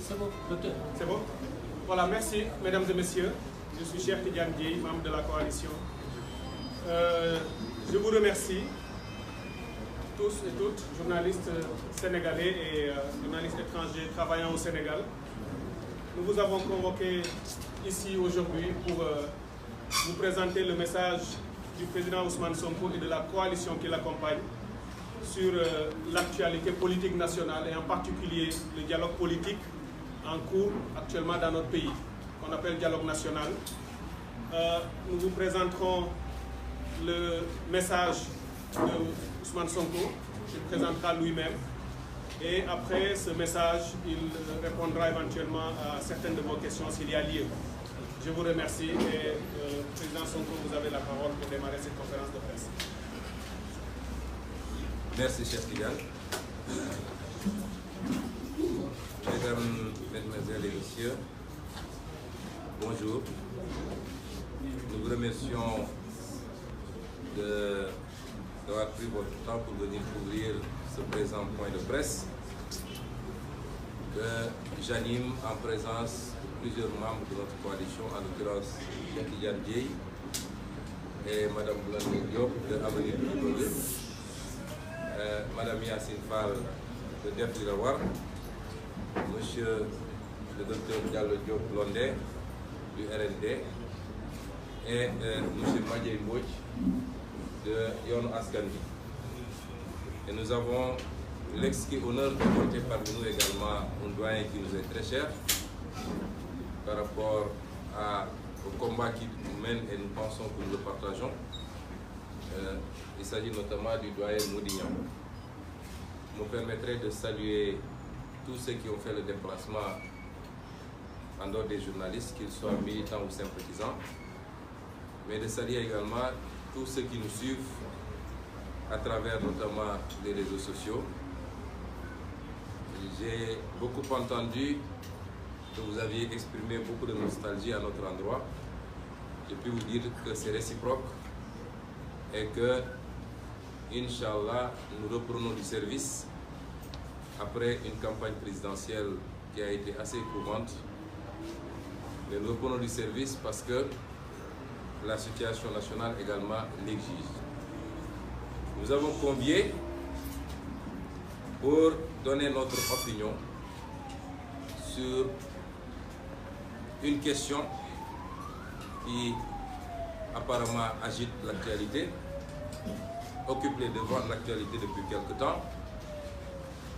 C'est bon, docteur. C'est bon? Voilà, merci, mesdames et messieurs. Je suis Cheikh Tidiane Dièye, membre de la coalition. Je vous remercie, tous et toutes, journalistes sénégalais et journalistes étrangers travaillant au Sénégal. Nous vous avons convoqué ici aujourd'hui pour vous présenter le message du président Ousmane Sonko et de la coalition qui l'accompagne sur l'actualité politique nationale et en particulier le dialogue politique en cours actuellement dans notre pays, qu'on appelle dialogue national. Nous vous présenterons le message de Ousmane Sonko, il présentera lui-même. Et après ce message, il répondra éventuellement à certaines de vos questions s'il y a lieu. Je vous remercie et Président Sonko, vous avez la parole pour démarrer cette conférence de presse. Merci, Cheikh Tidiane. Mesdames, Mesdemoiselles et Messieurs, bonjour. Nous vous remercions d'avoir pris votre temps pour venir couvrir ce présent point de presse que j'anime en présence de plusieurs membres de notre coalition, en l'occurrence Cheikh Tidiane Dièye et Mme Blondin Diop de Avenir du Progrès, Mme Yacine Fall de Def Lirawar, Monsieur le Dr Diallo Diop Blondin du RND et M. Madiaye Mbodj de Yoonu Askan Wi. Et nous avons l'exquis honneur de porter parmi nous également un doyen qui nous est très cher par rapport au combat qu'il mène et nous pensons que nous le partageons. Il s'agit notamment du doyen Moudignan. Vous me permettrez de saluer tous ceux qui ont fait le déplacement en dehors des journalistes, qu'ils soient militants ou sympathisants, mais de saluer également tous ceux qui nous suivent à travers notamment les réseaux sociaux. J'ai beaucoup entendu que vous aviez exprimé beaucoup de nostalgie à notre endroit. Je puis vous dire que c'est réciproque et que, Inch'Allah, nous reprenons du service après une campagne présidentielle qui a été assez éprouvante. Mais nous reprenons du service parce que la situation nationale également l'exige. Nous avons convié pour donner notre opinion sur une question qui apparemment agite l'actualité, occupe les devants de l'actualité depuis quelque temps.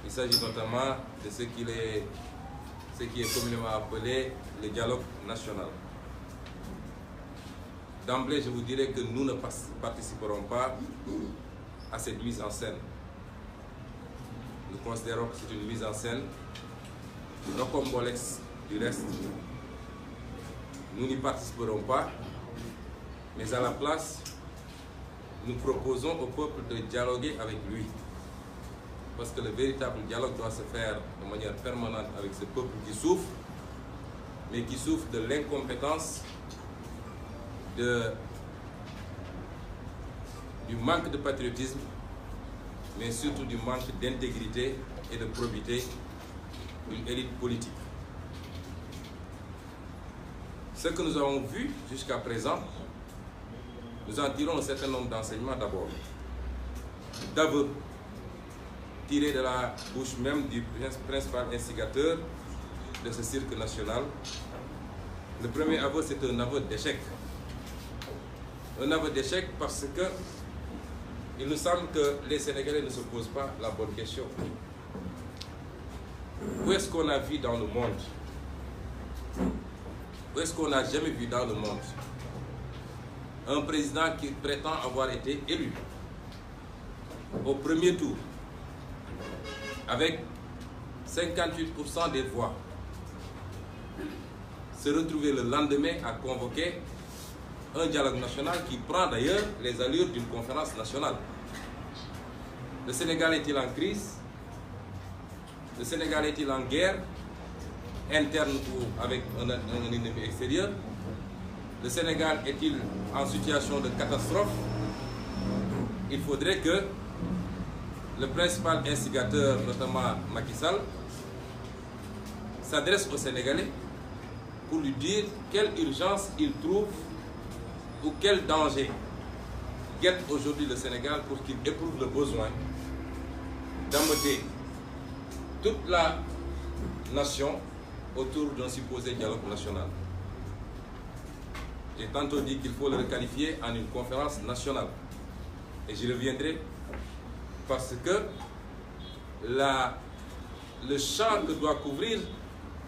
Il s'agit notamment de ce qui est communément appelé le dialogue national. D'emblée, je vous dirais que nous ne participerons pas à cette mise en scène. Nous considérons que c'est une mise en scène rocambolesque du reste. Nous n'y participerons pas, mais à la place, nous proposons au peuple de dialoguer avec lui. Parce que le véritable dialogue doit se faire de manière permanente avec ce peuple qui souffre, mais qui souffre de l'incompétence, du manque de patriotisme, mais surtout du manque d'intégrité et de probité d'une élite politique. Ce que nous avons vu jusqu'à présent, nous en tirons un certain nombre d'enseignements d'abord, d'aveux tirés de la bouche même du principal instigateur de ce cirque national. Le premier aveu, c'est un aveu d'échec. Un aveu d'échec parce que il nous semble que les Sénégalais ne se posent pas la bonne question. Où est-ce qu'on a vu dans le monde? Où est-ce qu'on n'a jamais vu dans le monde un président qui prétend avoir été élu au premier tour avec 58% des voix se retrouver le lendemain à convoquer un dialogue national qui prend d'ailleurs les allures d'une conférence nationale. Le Sénégal est-il en crise? Le Sénégal est-il en guerre interne ou avec un ennemi extérieur? Le Sénégal est-il en situation de catastrophe? Il faudrait que le principal instigateur, notamment Macky Sall, s'adresse aux Sénégalais pour lui dire quelle urgence il trouve ou quel danger guette aujourd'hui le Sénégal pour qu'il éprouve le besoin d'emmener toute la nation autour d'un supposé dialogue national. J'ai tantôt dit qu'il faut le requalifier en une conférence nationale. Et j'y reviendrai parce que le champ que doit couvrir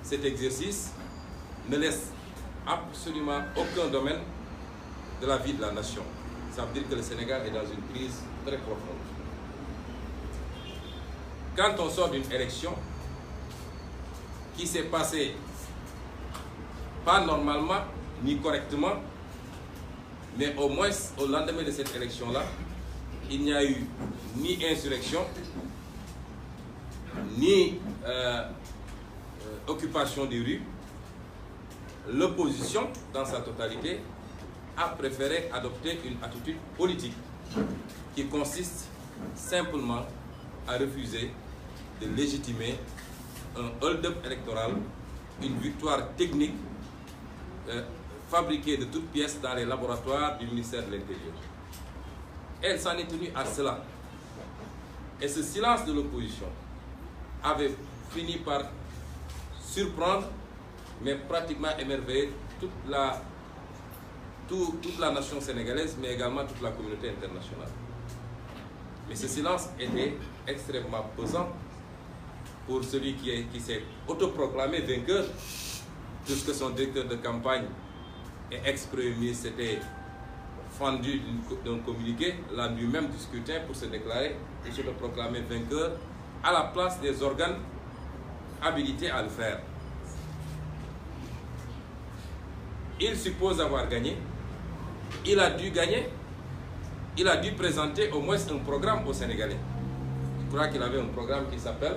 cet exercice ne laisse absolument aucun domaine de la vie de la nation. Ça veut dire que le Sénégal est dans une crise très profonde. Quand on sort d'une élection qui s'est passée pas normalement ni correctement, mais au moins au lendemain de cette élection-là, il n'y a eu ni insurrection, ni occupation des rues. L'opposition, dans sa totalité, a préféré adopter une attitude politique qui consiste simplement à refuser de légitimer un hold-up électoral, une victoire technique fabriquée de toutes pièces dans les laboratoires du ministère de l'Intérieur. Elle s'en est tenue à cela. Et ce silence de l'opposition avait fini par surprendre, mais pratiquement émerveiller toute la nation sénégalaise, mais également toute la communauté internationale. Mais ce silence était extrêmement pesant pour celui qui s'est autoproclamé vainqueur, puisque son directeur de campagne et ex-premier ministre s'était fendu d'un communiqué la nuit même du scrutin pour se déclarer et se proclamer vainqueur à la place des organes habilités à le faire. Il suppose avoir gagné. Il a dû gagner. Il a dû présenter au moins un programme aux Sénégalais. Je crois qu'il avait un programme qui s'appelle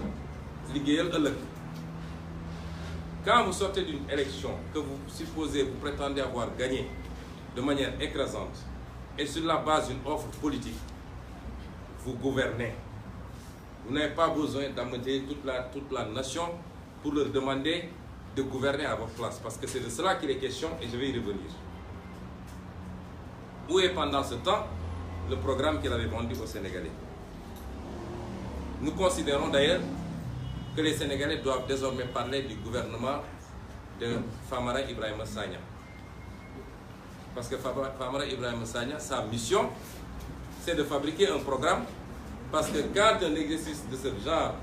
Liggéeyal Ëllëg. Quand vous sortez d'une élection que vous supposez, vous prétendez avoir gagné de manière écrasante et sur la base d'une offre politique, vous gouvernez. Vous n'avez pas besoin d'amener toute la nation pour leur demander de gouverner à votre place, parce que c'est de cela qu'il est question et je vais y revenir. Où est pendant ce temps le programme qu'il avait vendu aux Sénégalais? Nous considérons d'ailleurs que les Sénégalais doivent désormais parler du gouvernement de Famara Ibrahima Sagna. Parce que Famara Ibrahima Sagna, sa mission, c'est de fabriquer un programme, parce que quand un exercice de ce genre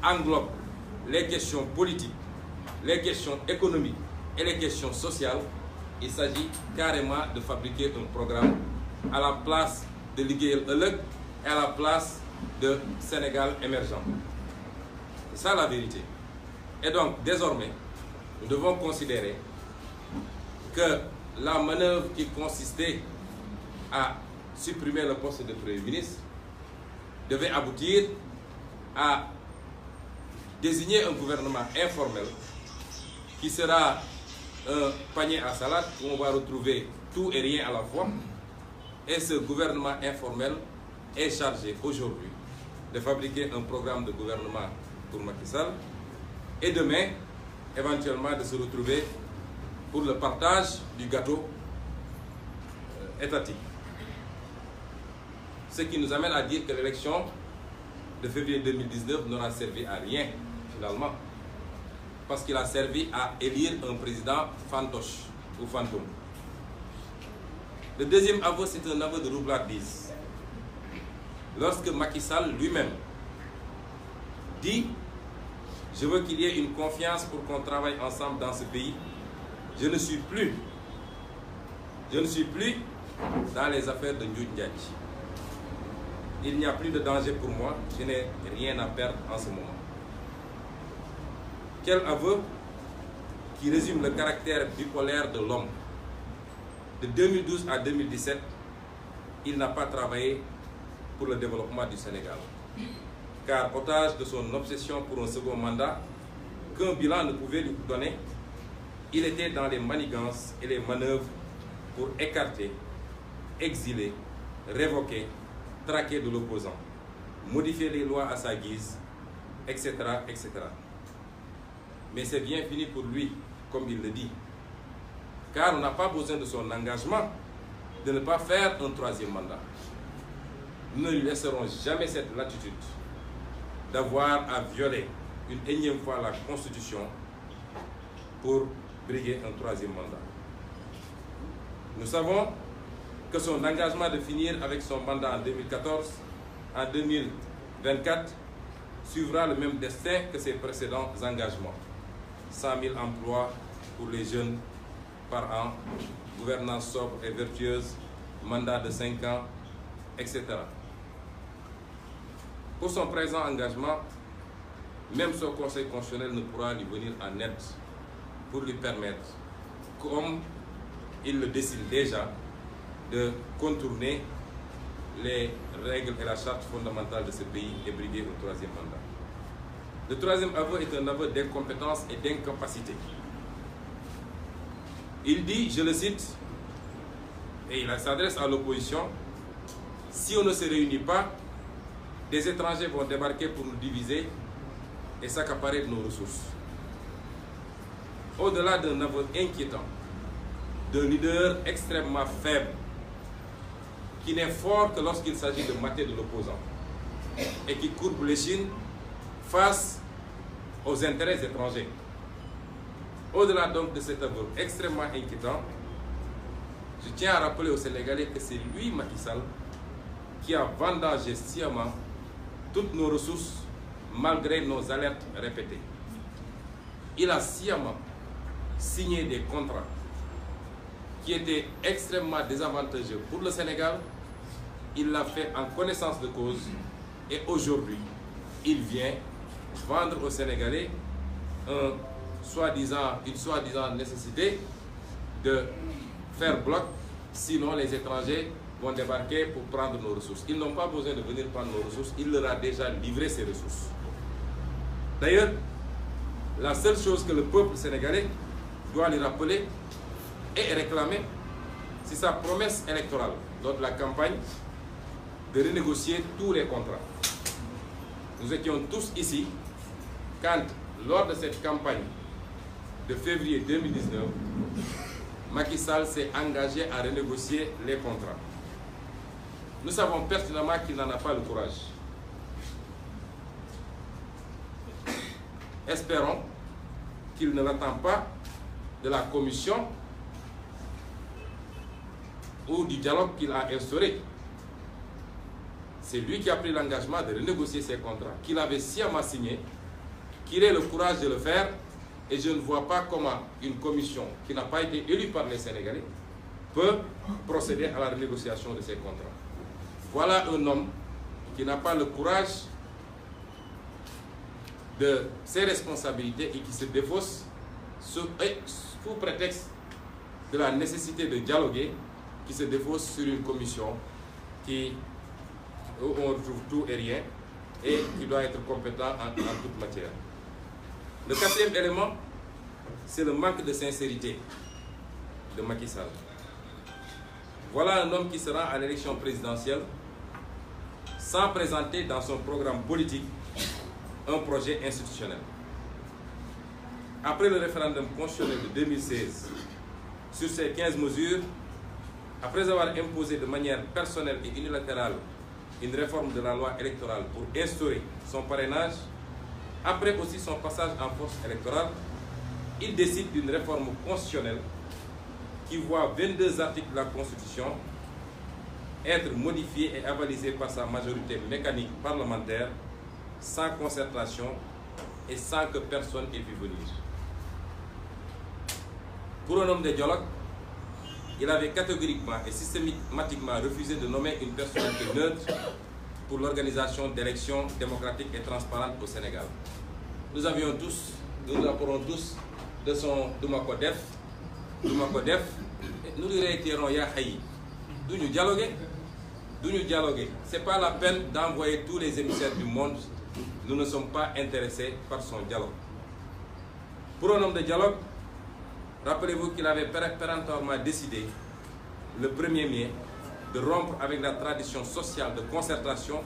englobe les questions politiques, les questions économiques et les questions sociales, il s'agit carrément de fabriquer un programme à la place de Liggéeyal Ëllëg et à la place de Sénégal émergent. C'est ça la vérité. Et donc, désormais, nous devons considérer que la manœuvre qui consistait à supprimer le poste de Premier ministre devait aboutir à désigner un gouvernement informel qui sera un panier à salade où on va retrouver tout et rien à la fois. Et ce gouvernement informel est chargé aujourd'hui de fabriquer un programme de gouvernement pour Macky Sall et demain, éventuellement, de se retrouver pour le partage du gâteau étatique. Ce qui nous amène à dire que l'élection de février 2019 n'aura servi à rien, finalement, parce qu'il a servi à élire un président fantoche ou fantôme. Le deuxième aveu, c'est un aveu de roublardise. Lorsque Macky Sall lui-même dit « Je veux qu'il y ait une confiance pour qu'on travaille ensemble dans ce pays. Je ne suis plus dans les affaires de Ndiou Ndiaye. Il n'y a plus de danger pour moi. Je n'ai rien à perdre en ce moment. » Quel aveu qui résume le caractère bipolaire de l'homme. De 2012 à 2017, il n'a pas travaillé pour le développement du Sénégal. Car otage de son obsession pour un second mandat, qu'un bilan ne pouvait lui donner, il était dans les manigances et les manœuvres pour écarter, exiler, révoquer, traquer de l'opposant, modifier les lois à sa guise, etc., etc. mais c'est bien fini pour lui, comme il le dit. Car on n'a pas besoin de son engagement de ne pas faire un troisième mandat. Nous ne lui laisserons jamais cette latitude d'avoir à violer une énième fois la Constitution pour briguer un troisième mandat. Nous savons que son engagement de finir avec son mandat en 2014, en 2024, suivra le même destin que ses précédents engagements. 100 000 emplois pour les jeunes par an, gouvernance sobre et vertueuse, mandat de 5 ans, etc. Pour son présent engagement, même son Conseil constitutionnel ne pourra lui venir en aide pour lui permettre, comme il le décide déjà, de contourner les règles et la charte fondamentale de ce pays et briguer au troisième mandat. Le troisième aveu est un aveu d'incompétence et d'incapacité. Il dit, je le cite, et il s'adresse à l'opposition, si on ne se réunit pas, des étrangers vont débarquer pour nous diviser et s'accaparer de nos ressources. Au-delà d'un aveu inquiétant, d'un leader extrêmement faible, qui n'est fort que lorsqu'il s'agit de mater de l'opposant et qui courbe l'échine face aux intérêts étrangers. Au-delà donc de cet aveu extrêmement inquiétant, je tiens à rappeler aux Sénégalais que c'est lui, Macky Sall, qui a vendangé sciemment toutes nos ressources malgré nos alertes répétées. Il a sciemment signé des contrats qui étaient extrêmement désavantageux pour le Sénégal. Il l'a fait en connaissance de cause et aujourd'hui, il vient vendre aux Sénégalais une soi-disant nécessité de faire bloc, sinon les étrangers vont débarquer pour prendre nos ressources. Ils n'ont pas besoin de venir prendre nos ressources, il leur a déjà livré ces ressources. D'ailleurs, la seule chose que le peuple sénégalais doit lui rappeler et réclamer, c'est sa promesse électorale lors de la campagne de renégocier tous les contrats. Nous étions tous ici quand, lors de cette campagne de février 2019, Macky Sall s'est engagé à renégocier les contrats. Nous savons pertinemment qu'il n'en a pas le courage. Espérons qu'il ne l'attend pas de la commission ou du dialogue qu'il a instauré. C'est lui qui a pris l'engagement de renégocier ces contrats, qu'il avait sciemment signé, qu'il ait le courage de le faire, et je ne vois pas comment une commission qui n'a pas été élue par les Sénégalais peut procéder à la renégociation de ces contrats. Voilà un homme qui n'a pas le courage de ses responsabilités et qui se défausse sous prétexte de la nécessité de dialoguer, qui se défausse sur une commission où on retrouve tout et rien et qui doit être compétent en toute matière. Le quatrième élément, c'est le manque de sincérité de Macky Sall. Voilà un homme qui sera à l'élection présidentielle sans présenter dans son programme politique un projet institutionnel. Après le référendum constitutionnel de 2016, sur ces 15 mesures, après avoir imposé de manière personnelle et unilatérale une réforme de la loi électorale pour instaurer son parrainage, après aussi son passage en force électorale, il décide d'une réforme constitutionnelle qui voit 22 articles de la Constitution être modifiés et avalisés par sa majorité mécanique parlementaire, sans concertation et sans que personne ait pu venir. Pour un homme de dialogue, il avait catégoriquement et systématiquement refusé de nommer une personnalité neutre pour l'organisation d'élections démocratiques et transparentes au Sénégal. Nous rapportons tous de son Doumakodef, nous lui réitérons Yahaï, d'où nous dialoguer. Ce n'est pas la peine d'envoyer tous les émissaires du monde, nous ne sommes pas intéressés par son dialogue. Pour un homme de dialogue, rappelez-vous qu'il avait péremptoirement décidé, le 1er mai, de rompre avec la tradition sociale de concertation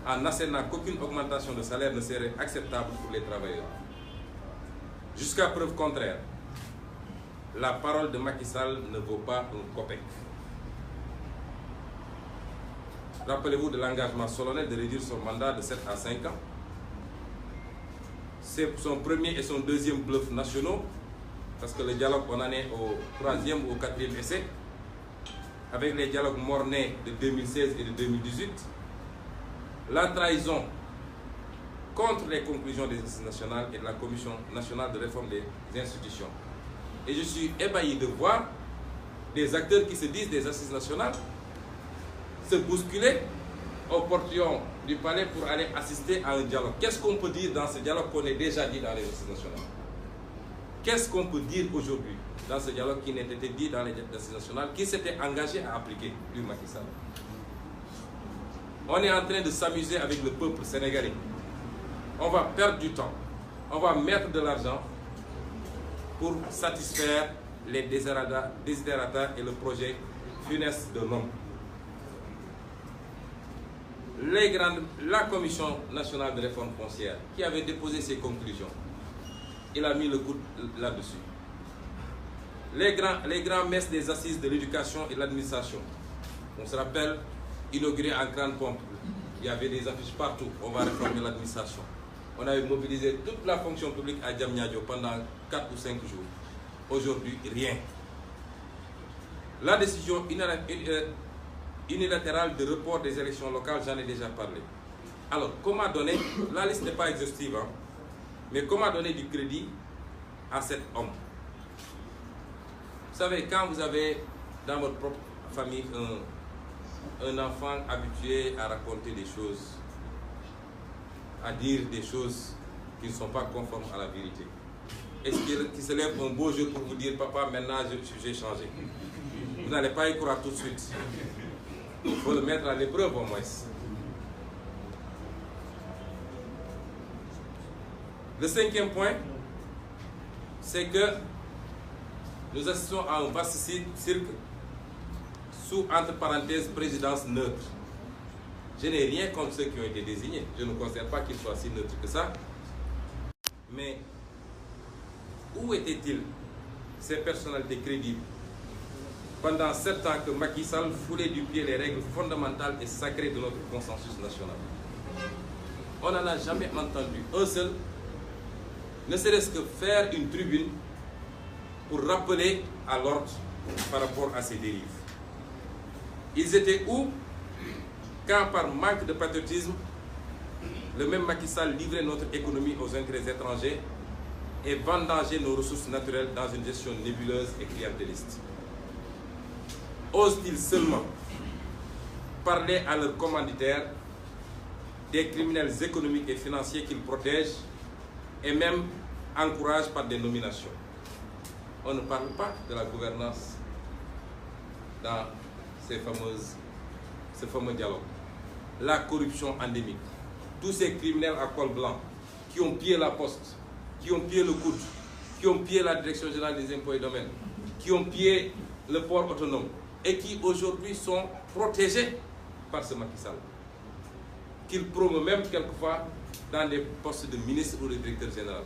en assénant qu'aucune augmentation de salaire ne serait acceptable pour les travailleurs. Jusqu'à preuve contraire, la parole de Macky Sall ne vaut pas un copec. Rappelez-vous de l'engagement solennel de réduire son mandat de 7 à 5 ans. C'est son premier et son deuxième bluff nationaux, parce que le dialogue, on en est au 3e ou au 4e essai, avec les dialogues mornais de 2016 et de 2018. La trahison contre les conclusions des assises nationales et de la Commission nationale de réforme des institutions. Et je suis ébahi de voir des acteurs qui se disent des assises nationales se bousculer au portillon du palais pour aller assister à un dialogue. Qu'est-ce qu'on peut dire dans ce dialogue qu'on a déjà dit dans les assises nationales? Qu'est-ce qu'on peut dire aujourd'hui dans ce dialogue qui n'était dit dans les assises nationales, qui s'était engagé à appliquer du Macky Sall? On est en train de s'amuser avec le peuple sénégalais. On va perdre du temps. On va mettre de l'argent pour satisfaire les desiderata et le projet funeste de l'homme. La Commission nationale de réforme foncière, qui avait déposé ses conclusions, il a mis le coup là-dessus. Les grands messes des assises de l'éducation et de l'administration, on se rappelle, inauguré en grande pompe, il y avait des affiches partout, on va réformer l'administration. On avait mobilisé toute la fonction publique à Diamniadio pendant 4 ou 5 jours. Aujourd'hui, rien. La décision unilatérale de report des élections locales, j'en ai déjà parlé. Alors, comment donner, la liste n'est pas exhaustive, hein, mais comment donner du crédit à cet homme? Vous savez, quand vous avez dans votre propre famille un enfant habitué à raconter des choses, à dire des choses qui ne sont pas conformes à la vérité, est-ce qu'il se lève un beau jour pour vous dire, papa, maintenant j'ai changé? Vous n'allez pas y croire tout de suite. Il faut le mettre à l'épreuve au moins. Le 5e point, c'est que nous assistons à un vaste cirque sous, entre parenthèses, présidence neutre. Je n'ai rien contre ceux qui ont été désignés. Je ne considère pas qu'ils soient si neutres que ça. Mais où étaient-ils, ces personnalités crédibles, pendant 7 ans que Macky Sall foulait du pied les règles fondamentales et sacrées de notre consensus national? On n'en a jamais entendu un seul, ne serait-ce que faire une tribune pour rappeler à l'ordre par rapport à ces dérives. Ils étaient où quand, par manque de patriotisme, le même Macky Sall livrait notre économie aux intérêts étrangers et vendangeait nos ressources naturelles dans une gestion nébuleuse et clientéliste? Osent-ils seulement parler à leurs commanditaires des criminels économiques et financiers qu'ils protègent et même encouragent par des nominations? On ne parle pas de la gouvernance dans ce fameux dialogue. La corruption endémique. Tous ces criminels à col blanc qui ont pillé la poste, qui ont pillé le coude, qui ont pillé la direction générale des impôts et domaines, qui ont pillé le port autonome et qui aujourd'hui sont protégés par ce Macky Sall, qu'il promeut même quelquefois dans des postes de ministre ou de directeur général.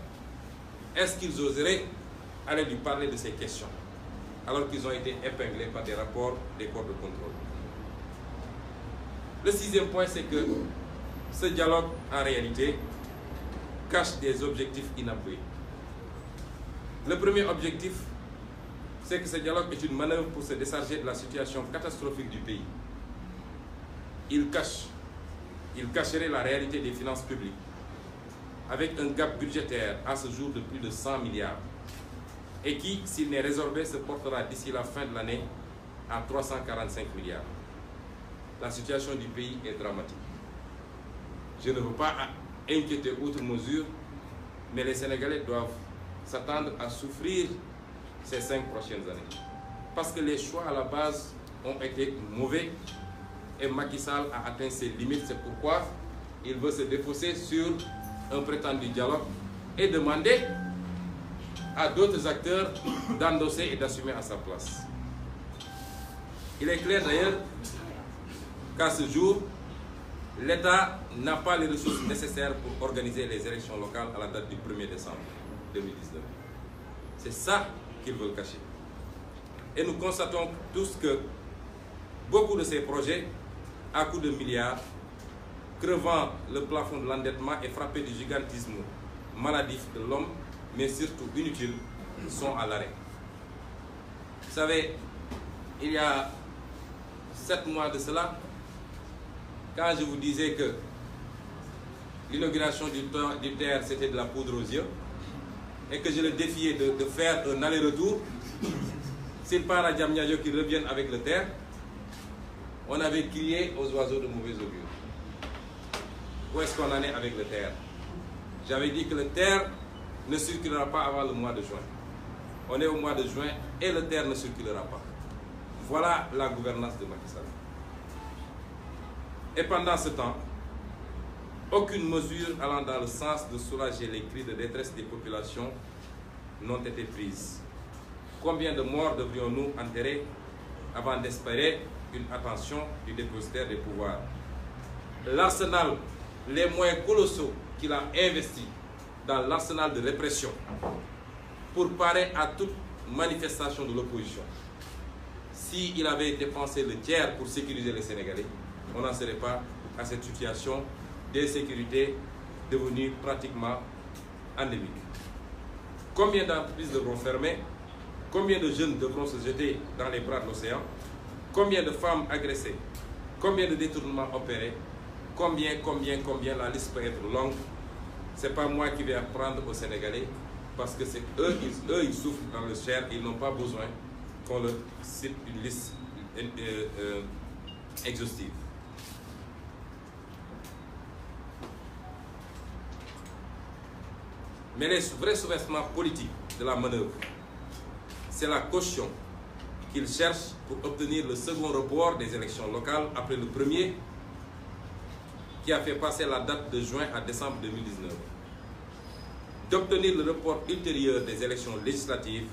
Est-ce qu'ils oseraient aller lui parler de ces questions alors qu'ils ont été épinglés par des rapports des corps de contrôle? Le 6e point, c'est que ce dialogue, en réalité, cache des objectifs inavoués. Le premier objectif, c'est que ce dialogue est une manœuvre pour se décharger de la situation catastrophique du pays. Il cacherait la réalité des finances publiques, avec un gap budgétaire à ce jour de plus de 100 milliards, et qui, s'il n'est résorbé, se portera d'ici la fin de l'année à 345 milliards. La situation du pays est dramatique. Je ne veux pas inquiéter outre mesure, mais les Sénégalais doivent s'attendre à souffrir ces 5 prochaines années. Parce que les choix à la base ont été mauvais et Macky Sall a atteint ses limites. C'est pourquoi il veut se défausser sur un prétendu dialogue et demander à d'autres acteurs d'endosser et d'assumer à sa place. Il est clair d'ailleurs qu'à ce jour, l'État n'a pas les ressources nécessaires pour organiser les élections locales à la date du 1er décembre 2019. C'est ça qu'ils veulent cacher. Et nous constatons tous que beaucoup de ces projets, à coups de milliards, crevant le plafond de l'endettement et frappés du gigantisme maladif de l'homme, mais surtout inutiles, sont à l'arrêt. Vous savez, il y a 7 mois de cela, quand je vous disais que l'inauguration du TER, c'était de la poudre aux yeux, et que je le défiais de faire un aller-retour, s'il part à Diamniadio qu'il revienne avec le TER, on avait crié aux oiseaux de mauvais augure. Où est-ce qu'on en est avec le TER? J'avais dit que le TER ne circulera pas avant le mois de juin. On est au mois de juin et le TER ne circulera pas. Voilà la gouvernance de Macky Sall. Et pendant ce temps, aucune mesure allant dans le sens de soulager les cris de détresse des populations n'ont été prises. Combien de morts devrions-nous enterrer avant d'espérer une attention du dépositaire des pouvoirs? L'arsenal, les moyens colossaux qu'il a investis dans l'arsenal de répression pour parer à toute manifestation de l'opposition. S'il avait été pensé le tiers pour sécuriser les Sénégalais, on n'en serait pas à cette situation d'insécurité devenue pratiquement endémique. Combien d'entreprises devront fermer? Combien de jeunes devront se jeter dans les bras de l'océan? Combien de femmes agressées? Combien de détournements opérés? Combien, la liste peut être longue. Ce n'est pas moi qui vais apprendre aux Sénégalais, parce que c'est eux, ils souffrent dans le chair, ils n'ont pas besoin qu'on leur cite une liste exhaustive. Mais les vrais souverains politiques de la manœuvre, c'est la caution qu'ils cherchent pour obtenir le second report des élections locales après le premier, qui a fait passer la date de juin à décembre 2019. D'obtenir le report ultérieur des élections législatives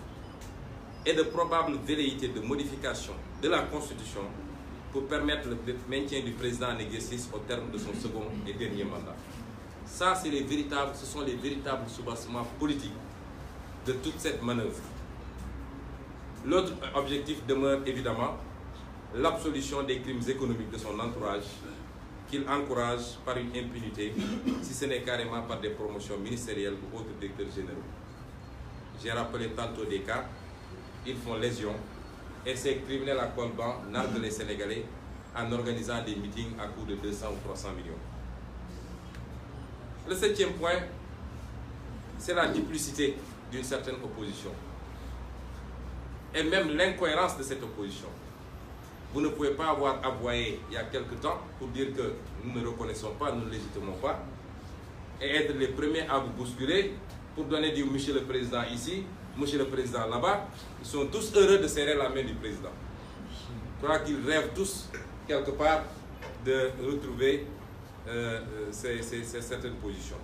et de probables velléités de modification de la Constitution pour permettre le maintien du président en exercice au terme de son second et dernier mandat. Ça, ce sont les véritables soubassements politiques de toute cette manœuvre. L'autre objectif demeure évidemment l'absolution des crimes économiques de son entourage, qu'il encourage par une impunité, si ce n'est carrément par des promotions ministérielles ou autres directeurs généraux. J'ai rappelé tantôt des cas, ils font légion, et ces criminels à col blanc narguent les Sénégalais en organisant des meetings à coût de 200 ou 300 millions. Le 7e point, c'est la duplicité d'une certaine opposition. Et même l'incohérence de cette opposition. Vous ne pouvez pas avoir aboyé il y a quelque temps pour dire que nous ne reconnaissons pas, nous ne légitimons pas, et être les premiers à vous bousculer pour donner du monsieur le président ici, monsieur le président là-bas. Ils sont tous heureux de serrer la main du président. Je crois qu'ils rêvent tous, quelque part, de retrouver certaines positions.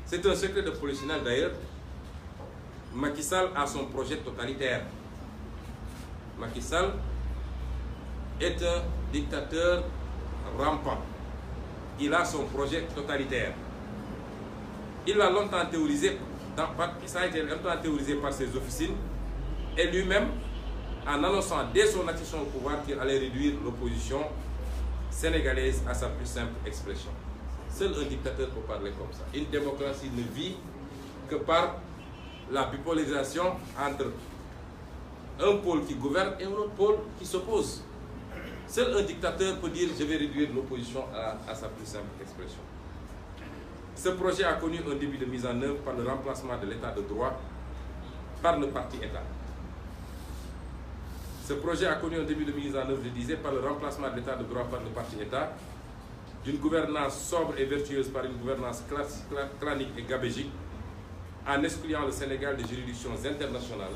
C'est un secret de polichinelle d'ailleurs. Macky Sall a son projet totalitaire. Macky Sall est un dictateur rampant. Il a son projet totalitaire. Il l'a longtemps théorisé, ça a été longtemps théorisé par ses officines, et lui-même, en annonçant dès son accession au pouvoir qu'il allait réduire l'opposition sénégalaise à sa plus simple expression. Seul un dictateur peut parler comme ça. Une démocratie ne vit que par la bipolarisation entre un pôle qui gouverne et un autre pôle qui s'oppose. Seul un dictateur peut dire « je vais réduire l'opposition à sa plus simple expression ». Ce projet a connu un début de mise en œuvre par le remplacement de l'état de droit par le parti État. Ce projet a connu un début de mise en œuvre, je disais, par le remplacement de l'état de droit par le parti État, d'une gouvernance sobre et vertueuse par une gouvernance clanique et gabégique, en excluant le Sénégal des juridictions internationales,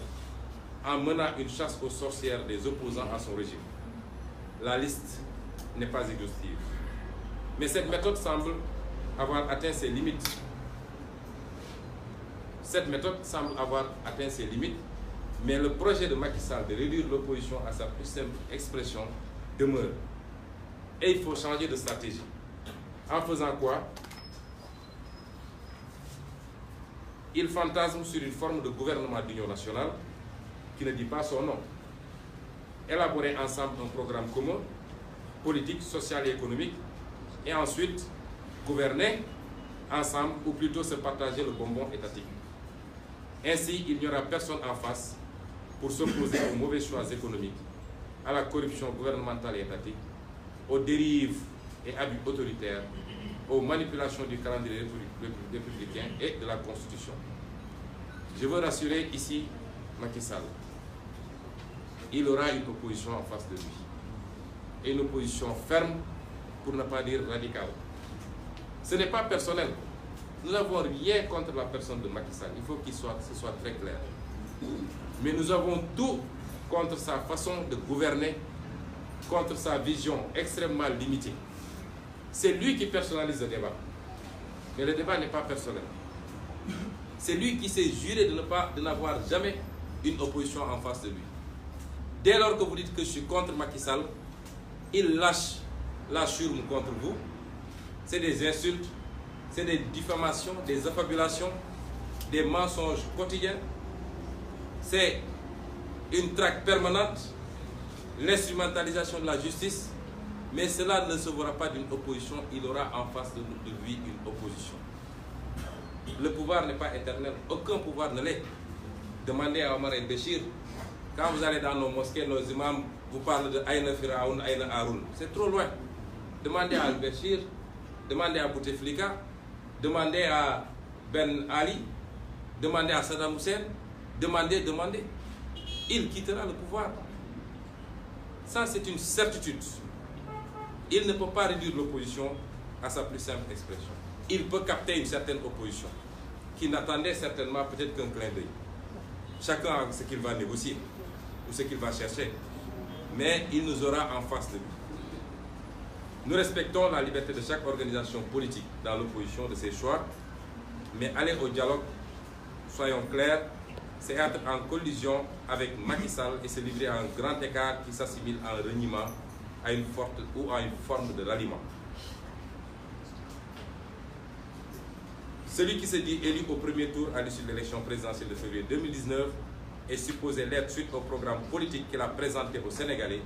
en menant une chasse aux sorcières des opposants à son régime. La liste n'est pas exhaustive. Mais cette méthode semble avoir atteint ses limites. Cette méthode semble avoir atteint ses limites, mais le projet de Macky Sall de réduire l'opposition à sa plus simple expression demeure. Et il faut changer de stratégie. En faisant quoi? il fantasme sur une forme de gouvernement d'union nationale qui ne dit pas son nom. Élaborer ensemble un programme commun, politique, social et économique, et ensuite gouverner ensemble, ou plutôt se partager le bonbon étatique. Ainsi, il n'y aura personne en face pour s'opposer aux mauvais choix économiques, à la corruption gouvernementale et étatique, aux dérives et abus autoritaires, aux manipulations du calendrier républicain et de la Constitution. Je veux rassurer ici Macky Sall. Il aura une opposition en face de lui. Et une opposition ferme, pour ne pas dire radicale. Ce n'est pas personnel. Nous n'avons rien contre la personne de Macky Sall. Il faut que ce soit très clair. Mais nous avons tout contre sa façon de gouverner, contre sa vision extrêmement limitée. C'est lui qui personnalise le débat. Mais le débat n'est pas personnel. C'est lui qui s'est juré de n'avoir jamais une opposition en face de lui. Dès lors que vous dites que je suis contre Macky Sall, il lâche la churme contre vous. C'est des insultes, c'est des diffamations, des affabulations, des mensonges quotidiens. C'est une traque permanente, l'instrumentalisation de la justice. Mais cela ne se verra pas d'une opposition, il aura en face de lui une opposition. Le pouvoir n'est pas éternel, aucun pouvoir ne l'est. Demandez à Omar el-Béchir, quand vous allez dans nos mosquées, nos imams vous parlent de Aïna Firaoun, Aïna Haroun. C'est trop loin. Demandez à al-Béchir, demandez à Bouteflika, demandez à Ben Ali, demandez à Saddam Hussein, demandez. Il quittera le pouvoir. Ça, c'est une certitude. Il ne peut pas réduire l'opposition à sa plus simple expression. Il peut capter une certaine opposition qui n'attendait certainement peut-être qu'un clin d'œil. Chacun a ce qu'il va négocier ou ce qu'il va chercher. Mais il nous aura en face de lui. Nous respectons la liberté de chaque organisation politique dans l'opposition de ses choix, mais aller au dialogue, soyons clairs, c'est être en collision avec Macky Sall et se livrer à un grand écart qui s'assimile à un reniement à une forme de ralliement. Celui qui se dit élu au premier tour à l'issue de l'élection présidentielle de février 2019 est supposé l'être suite au programme politique qu'il a présenté aux Sénégalais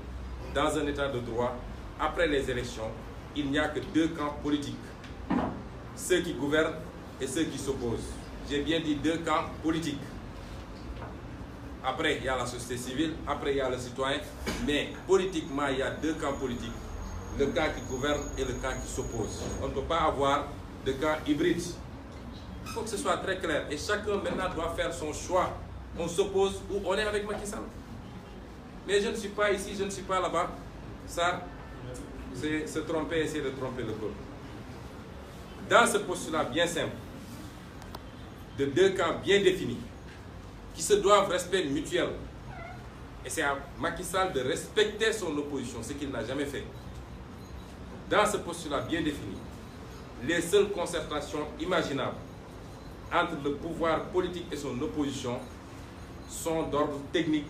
dans un état de droit. Après les élections, il n'y a que deux camps politiques, ceux qui gouvernent et ceux qui s'opposent. J'ai bien dit deux camps politiques. Après, il y a la société civile, après, il y a le citoyen, mais politiquement, il y a deux camps politiques, le camp qui gouverne et le camp qui s'oppose. On ne peut pas avoir de camp hybride. Il faut que ce soit très clair. Et chacun maintenant doit faire son choix. On s'oppose ou on est avec Macky Sall. Mais je ne suis pas ici, je ne suis pas là-bas. Ça, c'est se tromper, essayer de tromper le peuple. Dans ce postulat bien simple, de deux camps bien définis, qui se doivent respect mutuel, et c'est à Macky Sall de respecter son opposition, ce qu'il n'a jamais fait. Dans ce postulat bien défini, les seules concertations imaginables entre le pouvoir politique et son opposition sont d'ordre technique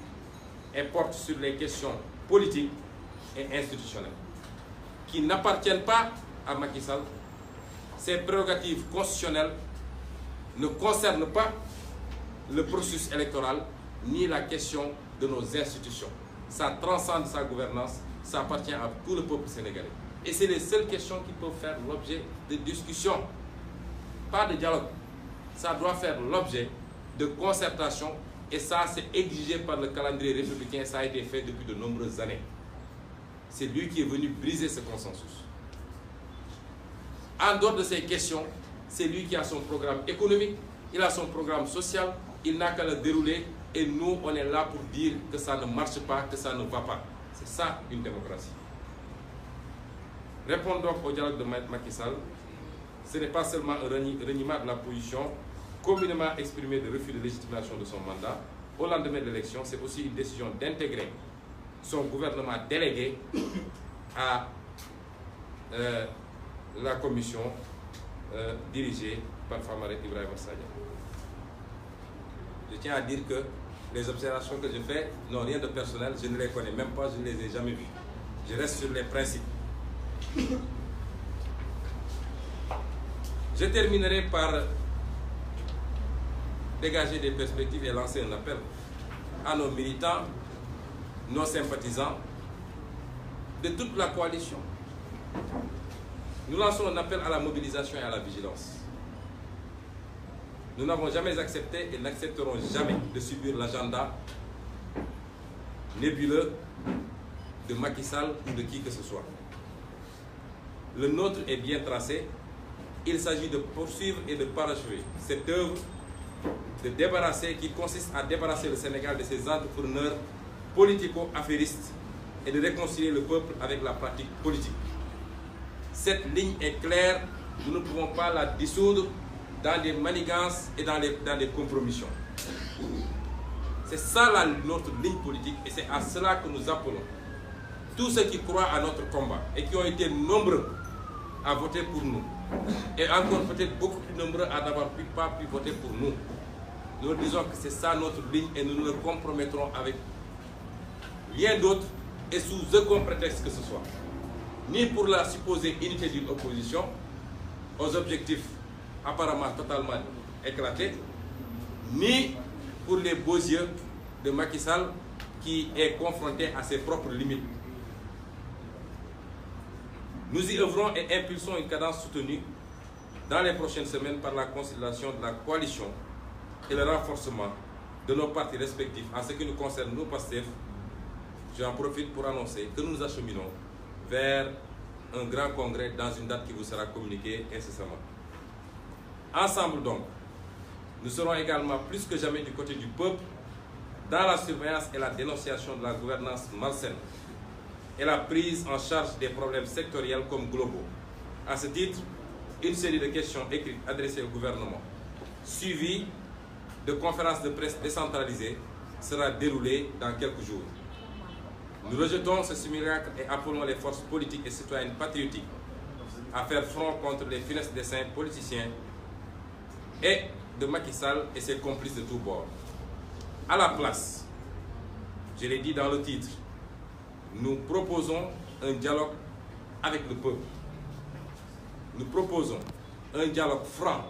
et portent sur les questions politiques et institutionnelles, qui n'appartiennent pas à Macky Sall. Ces prérogatives constitutionnelles ne concernent pas le processus électoral ni la question de nos institutions. Ça transcende sa gouvernance, ça appartient à tout le peuple sénégalais. Et c'est les seules questions qui peuvent faire l'objet de discussion, pas de dialogue. Ça doit faire l'objet de concertation et ça, c'est exigé par le calendrier républicain, ça a été fait depuis de nombreuses années. C'est lui qui est venu briser ce consensus. En dehors de ces questions, c'est lui qui a son programme économique, il a son programme social, il n'a qu'à le dérouler et nous, on est là pour dire que ça ne marche pas, que ça ne va pas. C'est ça une démocratie. Répondons donc au dialogue de Macky Sall. Ce n'est pas seulement un reniement de la position communément exprimée de refus de légitimation de son mandat. Au lendemain de l'élection, c'est aussi une décision d'intégrer son gouvernement délégué à la commission dirigée par Famara Ibrahima Sagna. Je tiens à dire que les observations que je fais n'ont rien de personnel, je ne les connais même pas, je ne les ai jamais vues. Je reste sur les principes. Je terminerai par dégager des perspectives et lancer un appel à nos militants, nos sympathisants, de toute la coalition. Nous lançons un appel à la mobilisation et à la vigilance. Nous n'avons jamais accepté et n'accepterons jamais de subir l'agenda nébuleux de Macky Sall ou de qui que ce soit. Le nôtre est bien tracé. Il s'agit de poursuivre et de parachever cette œuvre qui consiste à débarrasser le Sénégal de ses entrepreneurs politico-affairistes et de réconcilier le peuple avec la pratique politique. Cette ligne est claire, nous ne pouvons pas la dissoudre dans des manigances et dans des compromissions. C'est ça notre ligne politique et c'est à cela que nous appelons tous ceux qui croient à notre combat et qui ont été nombreux à voter pour nous et encore peut-être beaucoup plus nombreux à n'avoir pas pu voter pour nous. Nous disons que c'est ça notre ligne et nous ne le compromettrons avec rien d'autre et sous aucun prétexte que ce soit. Ni pour la supposée unité d'une opposition aux objectifs apparemment totalement éclatés, ni pour les beaux yeux de Macky Sall qui est confronté à ses propres limites. Nous y œuvrons et impulsons une cadence soutenue dans les prochaines semaines par la consolidation de la coalition et le renforcement de nos partis respectifs. En ce qui nous concerne, nous, PASTEF, j'en profite pour annoncer que nous nous acheminons vers un grand congrès dans une date qui vous sera communiquée incessamment. Ensemble donc, nous serons également plus que jamais du côté du peuple dans la surveillance et la dénonciation de la gouvernance malsaine et la prise en charge des problèmes sectoriels comme globaux. À ce titre, une série de questions écrites adressées au gouvernement, suivies de conférences de presse décentralisées, sera déroulée dans quelques jours. Nous rejetons ce simulacre et appelons les forces politiques et citoyennes patriotiques à faire front contre les funestes desseins politiciens et de Macky Sall et ses complices de tous bords. À la place, je l'ai dit dans le titre, nous proposons un dialogue avec le peuple. Nous proposons un dialogue franc,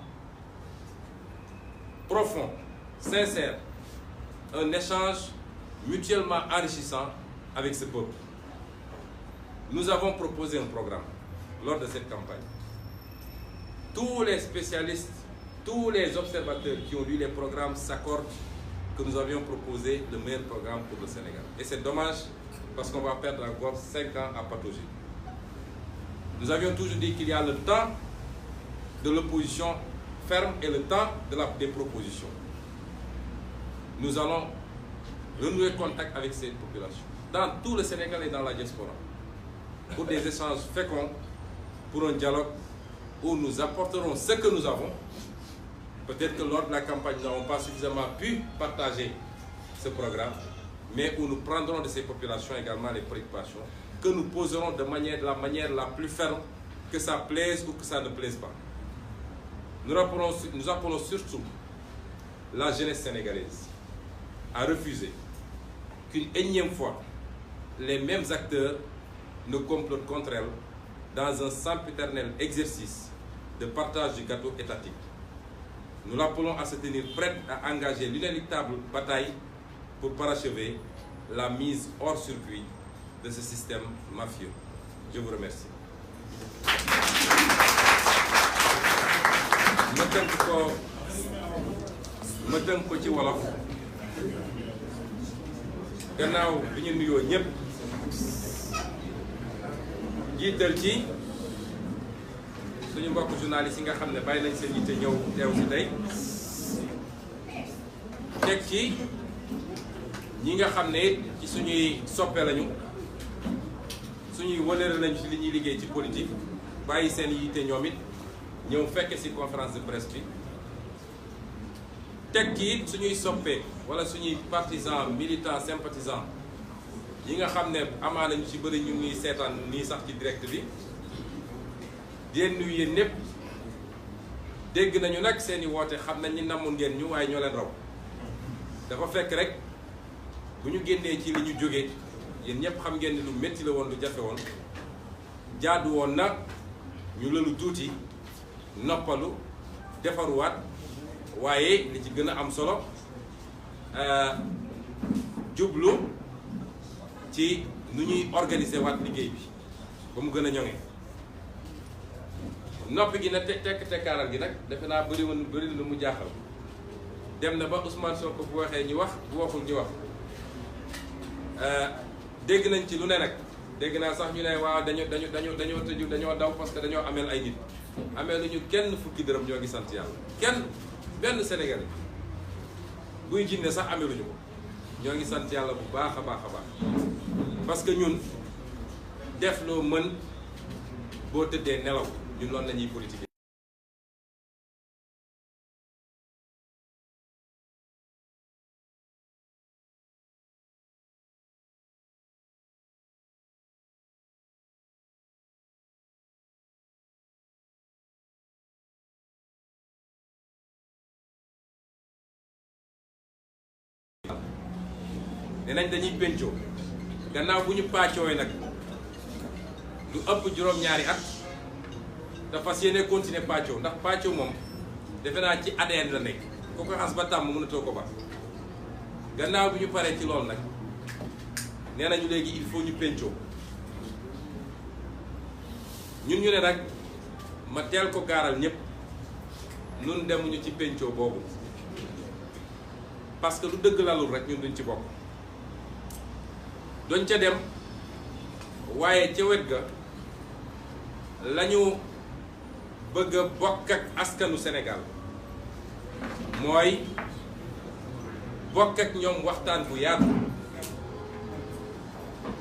profond, sincère, un échange mutuellement enrichissant avec ce peuple. Nous avons proposé un programme lors de cette campagne. Tous les spécialistes, tous les observateurs qui ont lu les programmes s'accordent que nous avions proposé le meilleur programme pour le Sénégal. Et c'est dommage parce qu'on va perdre encore 5 ans à patauger. Nous avions toujours dit qu'il y a le temps de l'opposition ferme et le temps des propositions. Nous allons renouer contact avec ces populations, dans tout le Sénégal et dans la diaspora, pour des échanges féconds, pour un dialogue où nous apporterons ce que nous avons. Peut-être que lors de la campagne, nous n'avons pas suffisamment pu partager ce programme, mais où nous prendrons de ces populations également les préoccupations, que nous poserons de la manière la plus ferme, que ça plaise ou que ça ne plaise pas. Nous appelons surtout la jeunesse sénégalaise à refuser qu'une énième fois, les mêmes acteurs ne complotent contre elle dans un sempiternel exercice de partage du gâteau étatique. Nous l'appelons à se tenir prête à engager l'inéluctable bataille pour parachever la mise hors circuit de ce système mafieux. Je vous remercie. ma tënk ko ci wolof gannaaw bi ñu nuyoo ñëpp jiital ci suñu mbokk journaliste yi nga xam ne bàyyi nañ seen yitte ñëw teew si tey teg ci ñi nga xam ne ci suñuy soppe lañu suñuy wëlëre lañu ci li ñuy liggéey ci politique bàyyi seen yitte ñoom it ñëw fekke ci conférence de presse bi teg ci it suñuy soppe wala suñuy partisans militants sympathisants yi nga xam ne amaa nañu ci bëri ñu ngi seetaan nii sax ci direct bi di leen nuyu yéen ñëpp dégg nañu nag seeni woote xam nañ ni namoon ngeen ñu waaye ñoo leen raw dafa fekk rek bu ñu génnee ci li ñu jógee yéen ñëpp xam ngeen ni lu métti la woon lu jafe woon jaadu woon na ñu lëlu tuuti noppalu defaruwaat waaye li ci gën a am solo jublu ci nu ñuy organiser waat liggéey bi ba mu gën a ñoŋee. noppi gi na tekkaaral gi nag defe naa bëri na mu jaaxal dem na ba Ousmane Sonko bu waxee ñu wax bu waxul ñu wax dégg nañ ci lu ne nag dégg naa sax ñu ne waaw dañoo tëju dañoo daw parce que dañoo ameel ay nit amee lu ñu kenn fukki dërëm ñoo ngi sant yàlla kenn benn Sénégalais buy jinne sax ameeluñu ko ñoo ngi sant yàlla bu baax a baax a baax parce que ñun def loo mën boo tëddee nelaw ñun loolu la ñuy politique. ne nañ dañuy pencoo gannaaw bu ñu pàccoowee nag lu ëpp juróom-ñaari at te fas yéene continuer pàccoo ndax pàccoo moom defe naa ci ADN la nekk ku ko xas ba tàmm mënatoo ko ba gannaaw bi ñu paree ci loolu nag nee nañu léegi il faut ñu pencoo ñun ñu ne nag ma teel ko gaaral ñëpp nun demuñu ci pencoo boobu parce que lu dëgg lalul rek ñun duñ ci bokk doñ ca dem waaye ca wet ga lañu bëgg a bokk ak askanu Sénégal mooy bokk ak ñoom waxtaan bu yaatu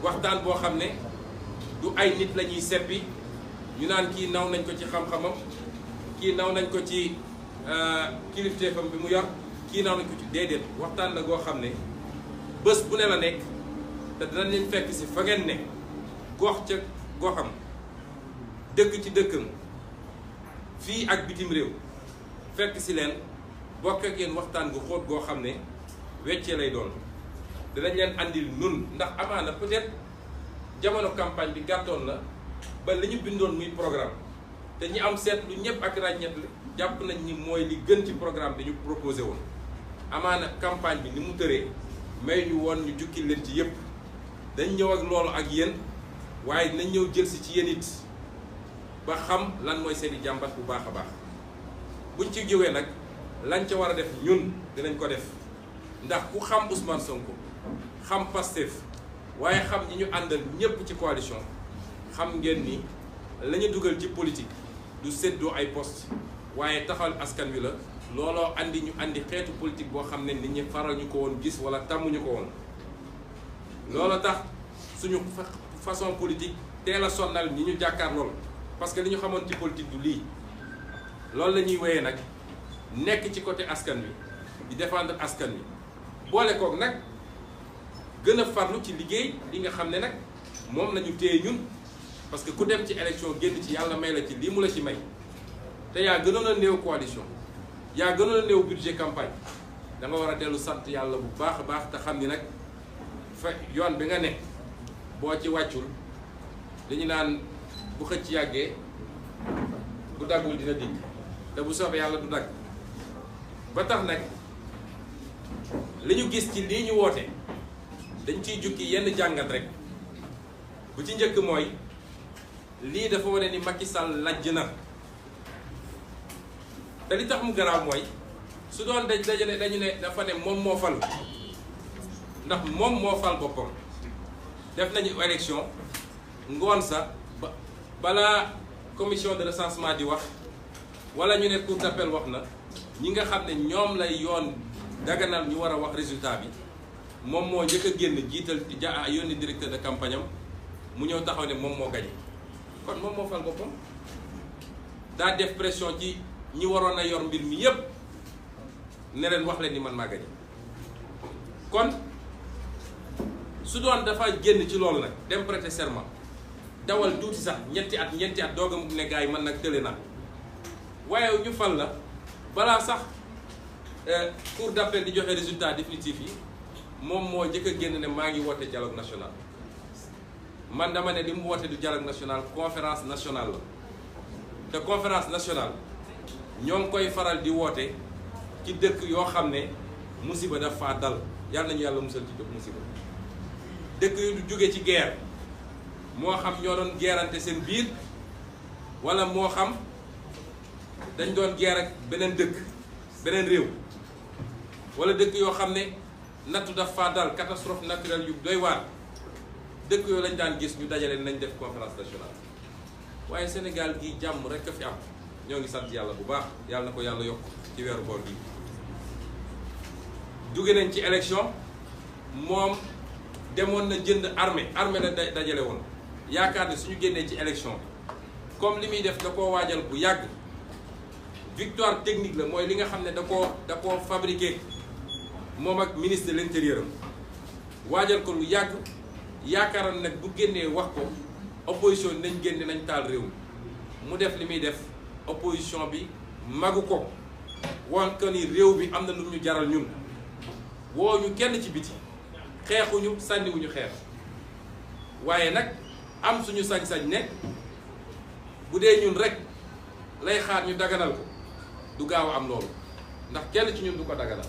waxtaan boo xam ne du ay nit la ñuy seppi ñu naan kii naw nañ ko ci xam-xamam kii naw nañ ko ci kilifteefam bi mu yor kii naw nañ ko ci déedéet waxtaan la goo xam ne bés bu ne la nekk te dinañ leen fekk si fa ngeen ne gox ca goxam dëkk ci dëkkam fii ak bitim réew fekk si leen bokk ak yéen waxtaan gu xóot goo xam ne weccee lay doon dinañ leen andil nun ndax amaana peut-être jamono campagne bi gàttoon na ba li ñu bindoon muy programme te ñi am seetlu ñëpp ak ràññeet jàpp nañ ni mooy li gën ci programme bi ñu proposé woon amaana campagne bi ni mu tëree may ñu woon ñu jukki leen ci yëpp dañ ñëw ak loolu ak yéen waaye dinañ ñëw jël si ci yéen it ba xam lan mooy seeni jàmbat bu baax a baax buñ ci jógee nag lañ ca war a def ñun dinañ ko def ndax ku xam Ousmane Sonko xam Pastef waaye xam ñi ñu àndal ñépp ci coalition xam ngeen ni la ñu dugal ci politique du séddoo ay poste waaye taxal askan wi la looloo andi ñu andi xeetu politique boo xam ne nit ñi faral ñu ko woon gis wala tàmmuñu ko woon loolu tax suñu façon politique teel a sonnal ñi ñu jàkkaar lool parce que li ñu xamoon ci politique du lii loolu la ñuy wéyee nag nekk ci côté askan wi di défendre askan wi boole koog nag gën a farlu ci liggéey li nga xam ne nag moom la ñu téye ñun parce que ku dem ci élection génn ci yàlla may la ci lii mu la ci may te yaa gënoon a néew coalition yaa gënoon a néew budget campagne da nga war a dellu sant yàlla bu baax a baax te xam ni nag fa yoon bi nga ne boo ci wàccul li ñu naan bu xëcc yàggee bu daggul dina dikk te bu soobee yàlla du dagg ba tax nag li ñu gis ci lii ñu woote dañ ciy jukki yenn jàngat rek bu ci njëkk mooy lii dafa wane ni Macky Sall lajj na te li tax mu garaaw mooy su doon dañu ne dafa ne moom moo fal ndax moom moo fal boppam def nañu élection ngoon sa balaa commission de recensement di wax wala ñu ne cour d'appel wax na ñi nga xam ne ñoom lay yoon daganal ñu war a wax résultat bi moom moo njëkk a génn jiital yónni directeur de campagne am mu ñëw taxaw ne moom moo gañe kon moom moo fal boppam daa def pression ci ñi waroon a yor mbir mi yépp ne leen wax leen ni man maa gañe kon su doon dafa génn ci loolu nag dem prêter serment dawal tuuti sax ñeenti at doog a ne gars yi man nag tële naa waaye ñu fal la balaa sax cour d'appel di joxe résultat définitif yi moom moo njëkk a génn ne maa ngi woote dialogue national man dama ne li mu woote du dialogue national conférence nationale la te conférence nationale ñoo ngi koy faral di woote ci dëkk yoo xam ne musiba daf faa dal yàlla nañu yàlla musal ci jóg musiba dëkk yu du jóge ci guerre moo xam ñoo doon guerrante seen biir wala moo xam dañ doon guerre ak beneen dëkk beneen réew wala dëkk yoo xam ne nattu daf faa dal catastrophe naturelle yu doy waar dëkk yooyu lañ daan gis ñu dajale nañ def conférence nationale waaye Sénégal gi jàmm rek a fi am ñoo ngi sant yàlla bu baax yàlla na ko yàlla yokk ci weeru koor gi jóge nañ ci élection moom demoon na jënd armée la dajale woon yaakaar ne suñu génnee ci élection bi comme li muy def da koo waajal bu yàgg victoire technique la mooy li nga xam ne da koo fabriqué moom ak ministre de l'intérieur am waajal ko lu yàgg yaakaaroon nag bu génnee wax ko opposition nañ génne nañ taal réew mi mu def li muy def opposition bi magu ko woon que ni réew bi am na lu ñu jaral ñun woo ñu kenn ci biti xeexuñu sànniwuñu xeex waaye nag am suñu sañ-sañ ne bu dee ñun rek lay xaar ñu daganal ko du gaaw a am loolu ndax kenn ci ñun du ko daganal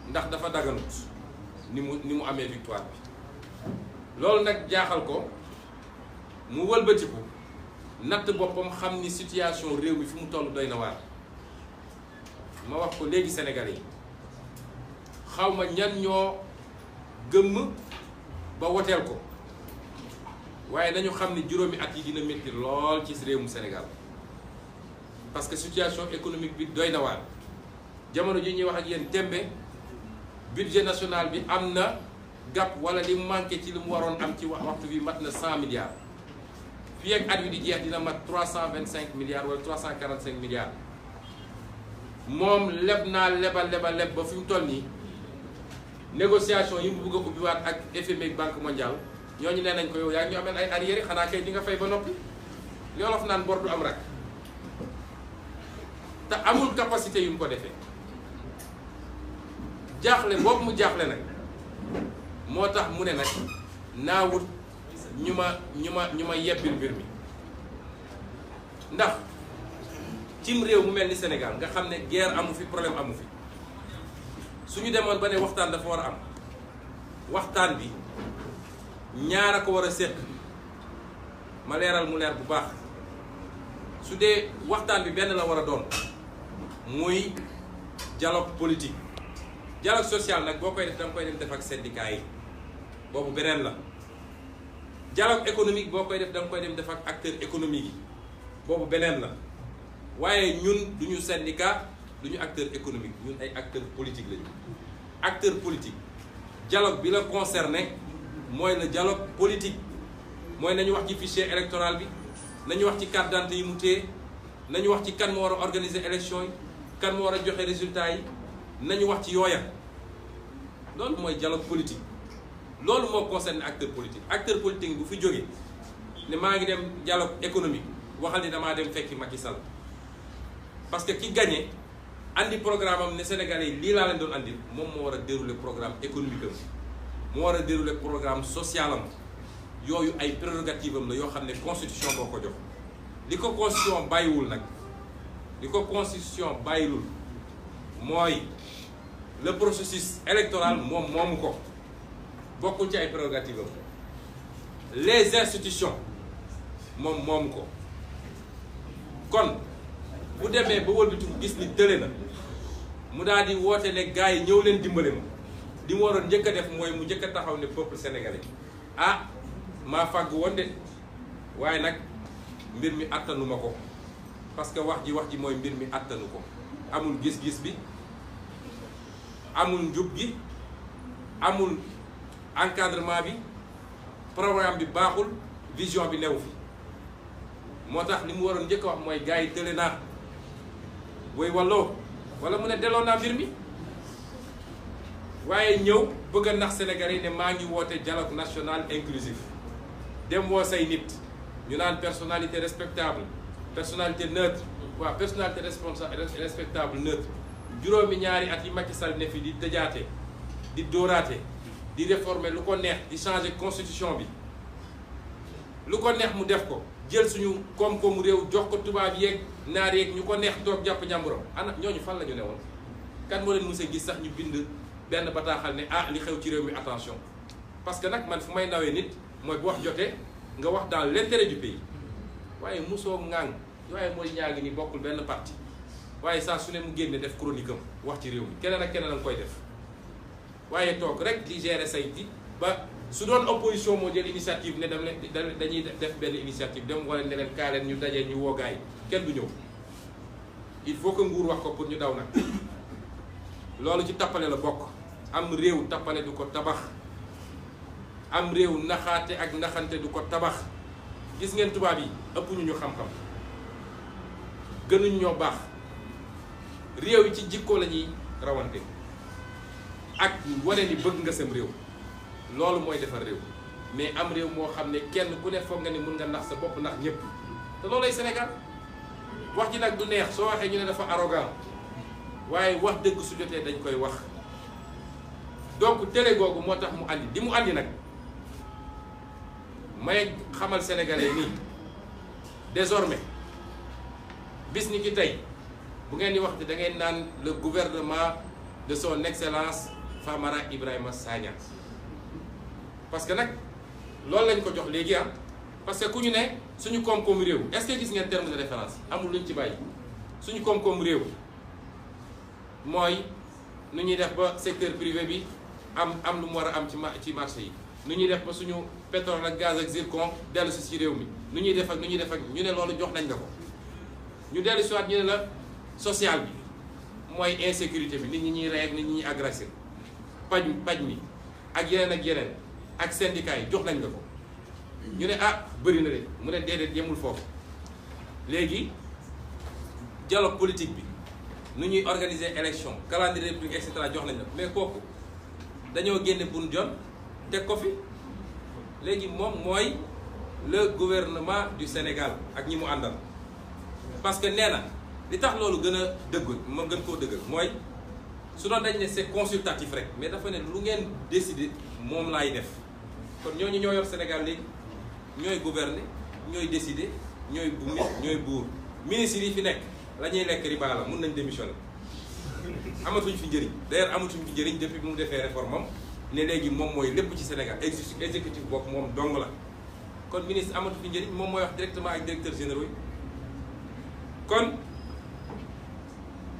ndax dafa daganut ni mu amee victoire bi loolu nag jaaxal ko mu wëlbatiku natt boppam xam ni situation réew mi fi mu toll doy na waar ma wax ko léegi Sénégalais yi xaw ma ñan ñoo gëmm ba woteel ko waaye dañu xam ni juróomi at yi dina métti lool ci réewum Sénégal parce que situation économique bi doy na waar jamono ji ñuy wax ak yéen tembe budget national bi am na gàpp wala li manqué ci li mu waroon am ci waxtu bi mat na 100 milliards fii ak at wi di jeex dina mat 325 milliards wala 345 milliards moom leb leb ba fi mu toll nii négociation yi mu bëgg a ubbiwaat ak FMI ak Banque mondiale ñooñu nee nañ ko yow yaa ngi ñu amee ay arrière xanaa kay di nga fay ba noppi li Wolof naan bor du am rak te amul capacité yu mu ko defee jaaxle boobu mu jaaxle nag moo tax mu ne nag naa wut ñu ma yebbil mbir mi ndax cim réew mu mel ni Sénégal nga xam ne guerre amu fi problème amu fi suñu demoon ba ne waxtaan dafa war a am waxtaan bi ñaar a ko war a séq ma leeral mu leer bu baax su dee waxtaan bi benn la war a doon muy dialogue politique dialogue social nag boo koy def danga koy dem def ak syndicat yi boobu beneen la dialogue économique boo koy def danga koy dem def ak acteur économique yi boobu beneen la waaye ñun duñu syndicat duñu acteur économique ñun ay acteur politique lañu acteur politique dialogue bi la concerné mooy le dialogue politique mooy nañu wax ci fichier électoral bi nañu wax ci carte d'identité yi mu téye nañu wax ci kan moo war a organiser élection yi kan moo war a joxe résultat yi nañu wax ci yooya loolu mooy dialogue politique loolu moo concerne acteur politique bu fi jógee ne maa ngi dem dialogue économique waxal ni damaa dem fekki Macky Sall parce que ki gagné andi programme am ne Sénégalais yi lii laa leen doon andi moom moo war a dérouler programme économique am moo war a dérouler programme social am yooyu ay prérogative am la yoo xam ne constitution boo ko jox li ko constitution bàyyiwul nag li ko constitution bàyyilul mooy le processus électoral moom moomu ko bokkul ci ay prérogative am les institutions moom moomu ko kon bu demee ba wëlbatiku gis ni tële na mu daal di woote ne gars yi ñëw leen dimbale ma li mu waroon njëkk a def mooy mu njëkk a taxaw ne peuple sénégalais ah maa fàgg woon de waaye nag mbir mi attanu ma ko parce que wax ji mooy mbir mi attanu ko amul gis-gis bi amul njub gi amul encadrement bi programme bi baaxul vision bi new fi moo tax li mu waroon njëkk a wax mooy gars yi tële naa woy walloo wala mu ne delloo naa mbir mi waaye ñëw bëgg a nax Sénégalais yi ne maa ngi woote dialogue national inclusif dem woo say nit ñu naan personnalité respectable personnalité neutre waaw personnalité respectable neutre juróomi ñaari at yi Macky Sall ne fi di tëjaate di dóoraate di réformer lu ko neex di changer constitution bi lu ko neex mu def ko jël suñu koom-koomu réew jox ko tubaab yeeg naar yeeg ñu ko neex toog jàpp njàmburam ana ñooñu fan la ñu ne woon kan moo leen mës a gis sax ñu bind benn bataaxal ne ah li xew ci réew mi attention parce que nag man fu may nawee nit mooy bu wax jotee nga wax dans l'intérêt du pays waaye mosoo ŋàng waaye mooy ñaa ngi ni bokkul benn parti waaye saa su ne mu génne def chronique am wax ci réew mi keneen ak keneen a koy def waaye toog rek di gérer say ti ba su doon opposition moo jël initiative ne dañuy def benn initiative dem wala ne leen kaa leen ñu dajee ñu woo gaay kenn du ñëw il faut que nguur wax ko pour ñu daw nag loolu ci tappale la bokk. am réew tappale du ko tabax am réew naxaate ak naxante du ko tabax gis ngeen tubaab yi ëpp ñu xam-xam gënuñ ñoo baax réew yi ci jikko la ñuy rawante ak wane ni bëgg nga sam réew loolu mooy defar réew mais am réew moo xam ne kenn ku ne foog nga ni mun nga nax sa bopp nax ñëpp te loolay Sénégal wax ji nag du neex soo waxee ñu ne dafa arrogant waaye wax dëgg su jotee dañ koy wax donc télé googu moo tax mu andi di mu andi nag may xamal sénégalais nii désormais bis ni ki tey bu ngeen di wax da ngeen naan le gouvernement de son excellence Famara Ibrahima Sagna parce que nag loolu lañ ko jox léegi ah parce que ku ñu ne suñu koom-koom réew est-ce que gis ngeen terme de référence amul luñ ci bàyyi suñu koom-koom réew mooy nu ñuy def ba secteur privé bi am lu mu war a am ci marché yi nu ñuy def ba suñu pétrole ak gaz ak zircon dellu si réew mi nu ñuy def ak ñu ne loolu jox nañ la ko ñu dellu si waat ñu ne la social bi mooy insécurité bi nit ñi ñuy rey ak nit ñi ñuy agressé paj mi ak yeneen ak syndicat yi jox nañ la ko ñu ne ah bëri na de mu ne déedéet yemul foofu léegi dialogue politique bi nu ñuy organiser élection calendrier république et cetera jox nañ la mais kooku dañoo génne bun jon teg ko fi léegi moom mooy le gouvernement du Sénégal ak ñi mu àndal parce que nee na li tax loolu gën a dëggul ma gën koo dëggal mooy su doon dañ ne c'est consultatif rek mais dafa ne lu ngeen décider moom laay def kon ñooñu ñoo yor Sénégal léegi ñooy gouverner ñooy décider ñooy buur ministres yi fi nekk la ñuy lekk riba la mun nañ démissionner amatuñ fi njëriñ d'ailleurs amatuñ fi njëriñ depuis bi mu defee réforme am ne léegi moom mooy lépp ci Sénégal exécutif bopp moom dong la kon ministre amatu fi njëriñ moom mooy wax directement ak directeur généraux yi kon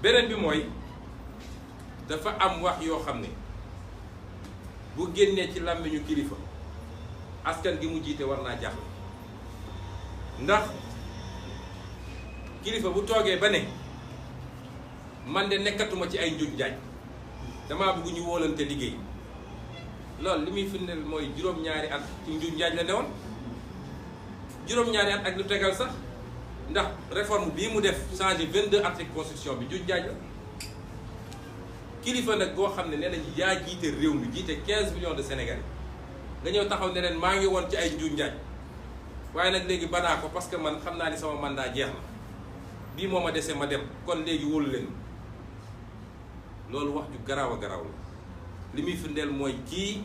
beneen bi mooy dafa am wax yoo xam ne bu génnee ci làmmiñu kilifa askan gi mu jiite war naa jaaxle ndax kilifa bu toogee ba ne man de nekkatuma ci ay njuuj njaaj damaa bëgg ñu wóolante liggéey loolu li muy firndeel mooy juróom-ñaari at ci njuuj njaaj la newoon juróom-ñaari at ak lu tegal sax ndax réforme bii mu def changé 22 articles constitution bi njuuj njaaj la kilifa nag boo xam ne nee nañ yaa jiite réew mi jiite 15 millions de Sénégalais nga ñëw taxaw ne leen maa ngi woon ci ay njuuj njaaj waaye nag léegi banaa ko parce que man xam naa ni sama mandat jeex na bii moo ma dese ma dem kon léegi wóolu leen loolu wax ju garaaw a garaaw la li muy firndeel mooy kii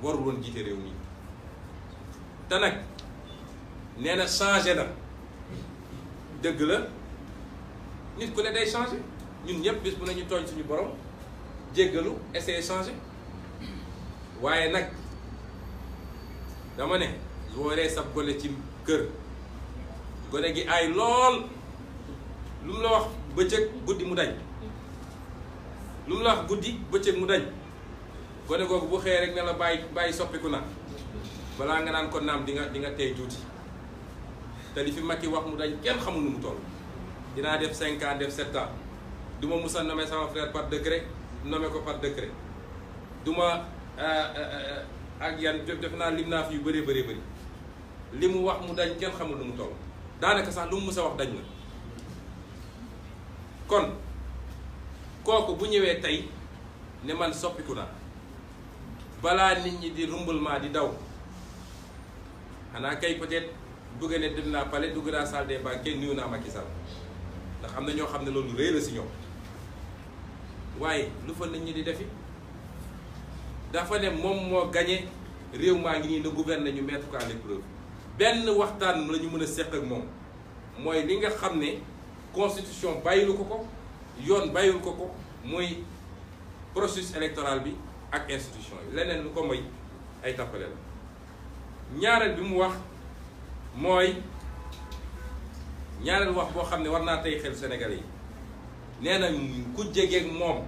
warul woon jiite réew mi te nag nee na changé na dëgg la nit ku ne day changé ñun ñëpp bis bu nañu tooñ suñu borom jéggalu essayer changé waaye nag dama ne wooree sab gone ci kër gone gi ay lool lu mu la wax bëccëg guddi mu dañ lu mu la wax guddi bëccëg mu dañ gone googu bu xëyee rek ne la bàyyi soppiku na balaa nga naan ko naam di nga tey tuuti te li fi Macky wax mu dañ kenn xamul nu mu toll dinaa def 5 ans def 7 ans du ma musa nommer sama frère par décret nommer ko par décret du ma ak yan def naa lim naa fi yu bëree bëri li mu wax mu dañ kenn xamul nu mu toll daanaka sax lu mu musa wax dañ na kon kooku bu ñëwee tey ne man soppiku na balaa nit ñi di rumbalement di daw xanaa kay peut-être dugg ne dem naa palais dugg naa salle des banquets nuyu naa Macky Sall ndax am na ñoo xam ne loolu rëy la si ñoom waaye lu fa nit ñi di defi dafa ne moom moo gagné réew maa ngi nii na gouverner ñu mettre ko à l'épreuve benn waxtaan la ñu mën a seq ak moom mooy li nga xam ne constitution bàyyilu ko ko yoon bàyyilu ko ko muy processus électoral bi ak institution yi leneen lu ko moy ay tappale la. ñaareel bi mu wax mooy ñaareel wax boo xam ne war naa tey xel Sénégalais yi nee na ku jegeeg moom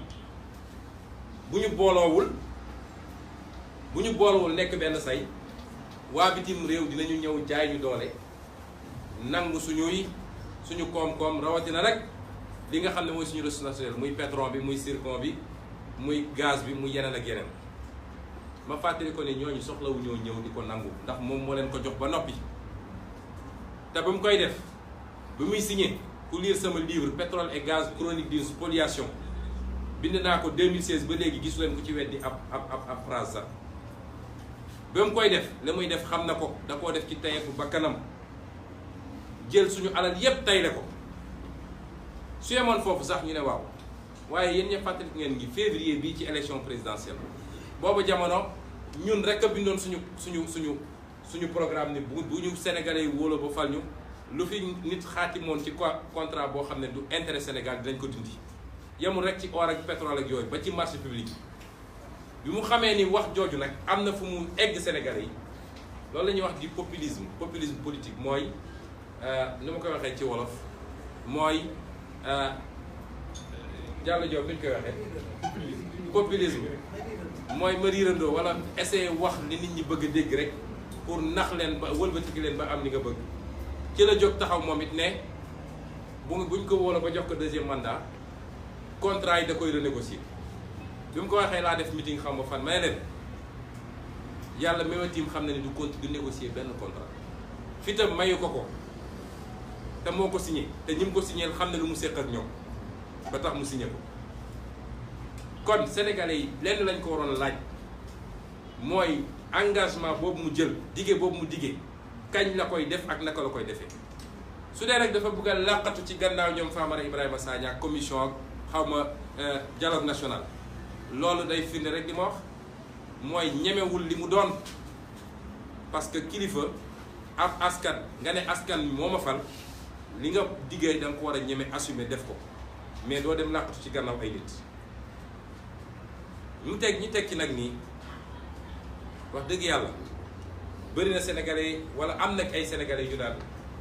bu ñu booloowul nekk benn say waa bitim réew dinañu ñëw jaay ñu doole nangu suñu koom-koom rawatina rek li nga xam ne mooy suñu ressource naturelle muy pétrole bi muy zircon bi muy gaz bi muy yeneen ak yeneen. ma fàttali ko ne ñooñu soxlawu ñoo ñëw di ko nangu ndax moom moo leen ko jox ba noppi te ba mu koy def ba muy signé ku lire sama livre pétrole et gaz chronique d'une spoliation bind naa ko 2016 ba léegi gisu leen ku ci weddi ab phrase sax ba mu koy def la muy def xam na ko da koo def ci tayeeku ba kanam jël suñu alal yépp tayle ko su yemoon foofu sax ñu ne waaw waaye yéen ña fàttali ngeen ngi février bii ci élection présidentielle boobu jamono ñun rek a bindoon suñu programme ni bu ñu sénégalais yi wóoloo ba fal ñu lu fi nit xaatimoon ci contrat boo xam ne du intérêt Sénégal dinañ ko dindi yemul rek ci or ak pétrole ak yooyu ba ci marché public bi mu xamee ni wax jooju nag am na fu mu egg sénégalais yi loolu la ñuy wax di populisme politique mooy ni ma koy waxee ci wolof mooy Diallo Diop bi ñu koy waxee populisme mooy ma riirandoo wala essayer wax li nit ñi bëgg a dégg rek pour nax leen ba wëlbatiki leen ba am ni nga bëgg ci la jóg taxaw moom it ne buñ ko wóola ba jox ko deuxième mandat contrat yi da koy renégocier bi mu ko waxee laa def meeting xam nga fan may leen yàlla même tiim xam na ni du négocier benn contrat fitam mayu ko te moo ko signé te ñi mu ko signé xam ne lu mu séq ak ñoom ba tax mu signé ko kon sénégalais yi lenn lañ ko waroon laaj mooy engagement boobu mu jël dige boobu mu dige kañ la koy def ak naka la koy defee su dee rek dafa bëgg a làqatu ci gannaaw ñoom Famara Ibrahima Sagna ak commission ak xawma dialogue national loolu day firnde rek li ma wax mooy ñemewul li mu doon parce que kilifa ab askan nga ne askan moo ma fal li nga diggee da nga ko war a ñeme assumer def ko mais doo dem làqatu ci gannaaw ay nit ñu teg ci nag nii wax dëgg yàlla bëri na sénégalais wala am nag ay sénégalais yu daal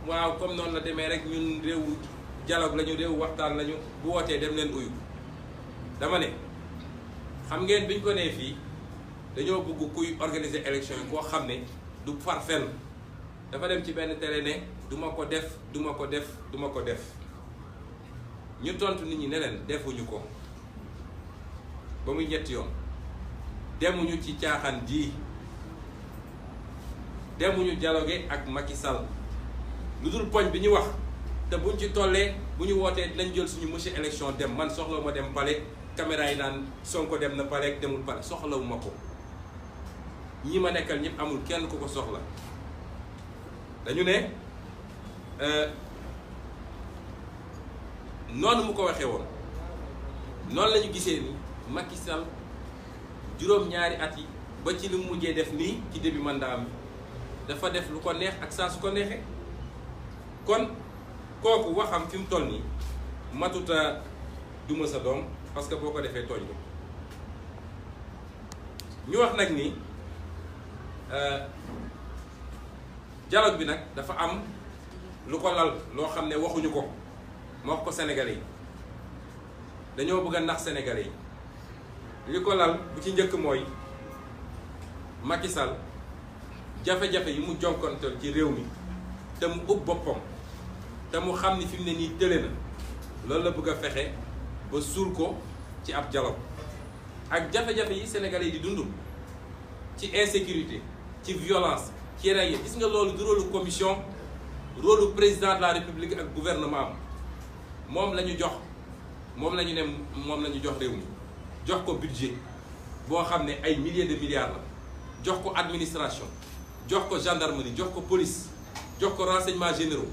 waaw comme noonu la demee rek ñun réew dialogue lañu réew waxtaan lañu bu wootee dem leen uyu dama ne xam ngeen biñ ko nee fii dañoo bëgg kuy organiser élection yi koo xam ne du far fenn dafa dem ci benn télé ne duma ko def ñu tontu nit ñi ne leen defuñu ko ba muy ñetti yoon demuñu ci caaxaan ji demuñu dialogue ak Macky Sall lu dul poñ bi ñu wax te buñ ci tollee bu ñu wootee dinañ jël suñu monsieur élection dem man soxlawu ma dem palais caméra yi naan Sonko dem na palais demul palais soxlawu ma ko ñi ma nekkal ñëpp amul kenn ku ko soxla dañu ne noonu mu ko waxee woon noonu la ñu gisee ni Macky Sall juróom-ñaari at yi ba ci li mu mujjee def nii ci début mandat am dafa def lu ko neex ak saa su ko neexee kon kooku waxam fi mu toll nii matuta duma sa doom parce que boo ko defee tooñ ko ñu wax nag ni dialogue bi nag dafa am lu ko lal loo xam ne waxuñu ko ma wax ko sénégalais yi dañoo bëgg a nax sénégalais yi li ko lal bu ci njëkk mooy Macky Sall jafe-jafe yi mu jonkonteel ci réew mi te mu ub boppam te mu xam ni fi mu ne nii tële na loolu la bëgg a fexe ba suul ko ci ab dialogue ak jafe-jafe yi sénégalais yi di dund ci insécurité ci violence ci rey gis nga loolu du rôle commission rôle président de la république ak gouvernement am moom la ñu jox moom la ñu ne moom la ñu jox réew mi jox ko budget boo xam ne ay milliers de milliards la jox ko administration jox ko gendarmerie jox ko police jox ko renseignements généraux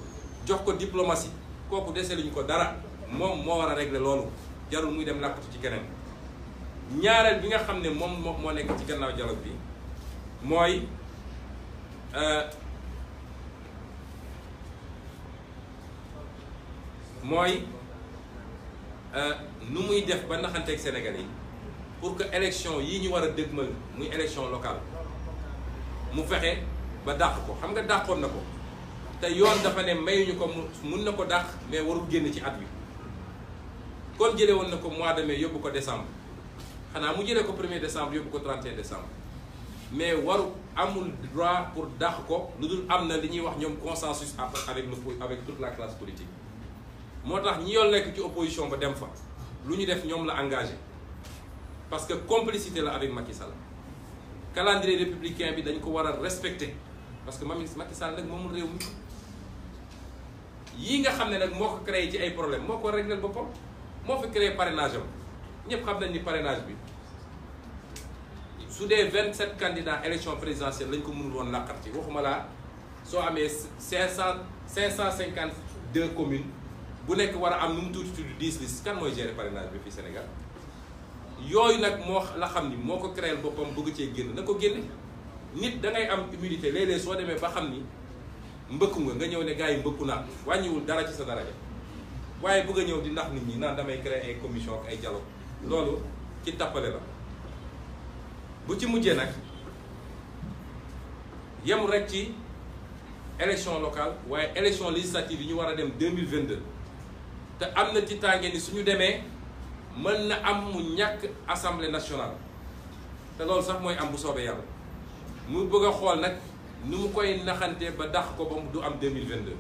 jox ko diplomatie kooku dese luñu ko dara moom moo war a régler loolu jarul muy dem làkkatu ci keneen ñaareel bi nga xam ne moom moo nekk ci gannaaw dialogue bi mooy nu muy def ba naxanteeg Sénégal yi pour que élection yi ñu war a dëgmal muy élection locale mu fexe ba dàq ko. xam nga dàqoon na ko te yoon dafa ne mayuñu ko mun na ko dàq mais warul génn ci at wi kon jëlee woon na ko mois de mai yóbbu ko décembre xanaa mu jëlee ko 1er décembre yóbbu ko 31 décembre mais waru amul droit pour dàq ko lu dul am na li ñuy wax ñoom consensus avec toute la classe politique. moo tax ñi yoon nekk ci opposition ba dem fa lu ñu def ñoom la engagé parce que complicité la avec Macky Sall calendrier républicain bi dañ ko war a respecter parce que Macky Sall nag moomul réew mi yii nga xam ne nag moo ko créé ci ay problème moo ko réglé boppam moo fi créé parrainage am ñëpp xam nañ ni parrainage bi su dee 27 candidats élection présidentielle lañ ko mënul woon làqat ci waxuma laa soo amee 552 communes bu nekk war a am nu mu tuuti 10 listes kan mooy gérer parrainage bi fii Sénégal yooyu nag moo la xam ni moo ko créé boppam bëgg cee génn na ko génne nit da ngay am humilité léeg-léeg soo demee ba xam ni mbëkku nga ñëw ne gars yi mbëkku naa wàññiwul dara ci sa daraja waaye bëgg a ñëw di ndax nit ñi naan damay créer ay commission ak ay dialogue loolu ci tappale la bu ci mujjee nag yem rek ci élection locale waaye élection législative yi ñu war a dem 2022 te am na ci tànge ni suñu demee mën na am mu ñàkk assemblée nationale te loolu sax mooy am bu soobee yàlla mu bëgg a xool nag nu mu koy naxante ba dàq ko ba mu du am 2022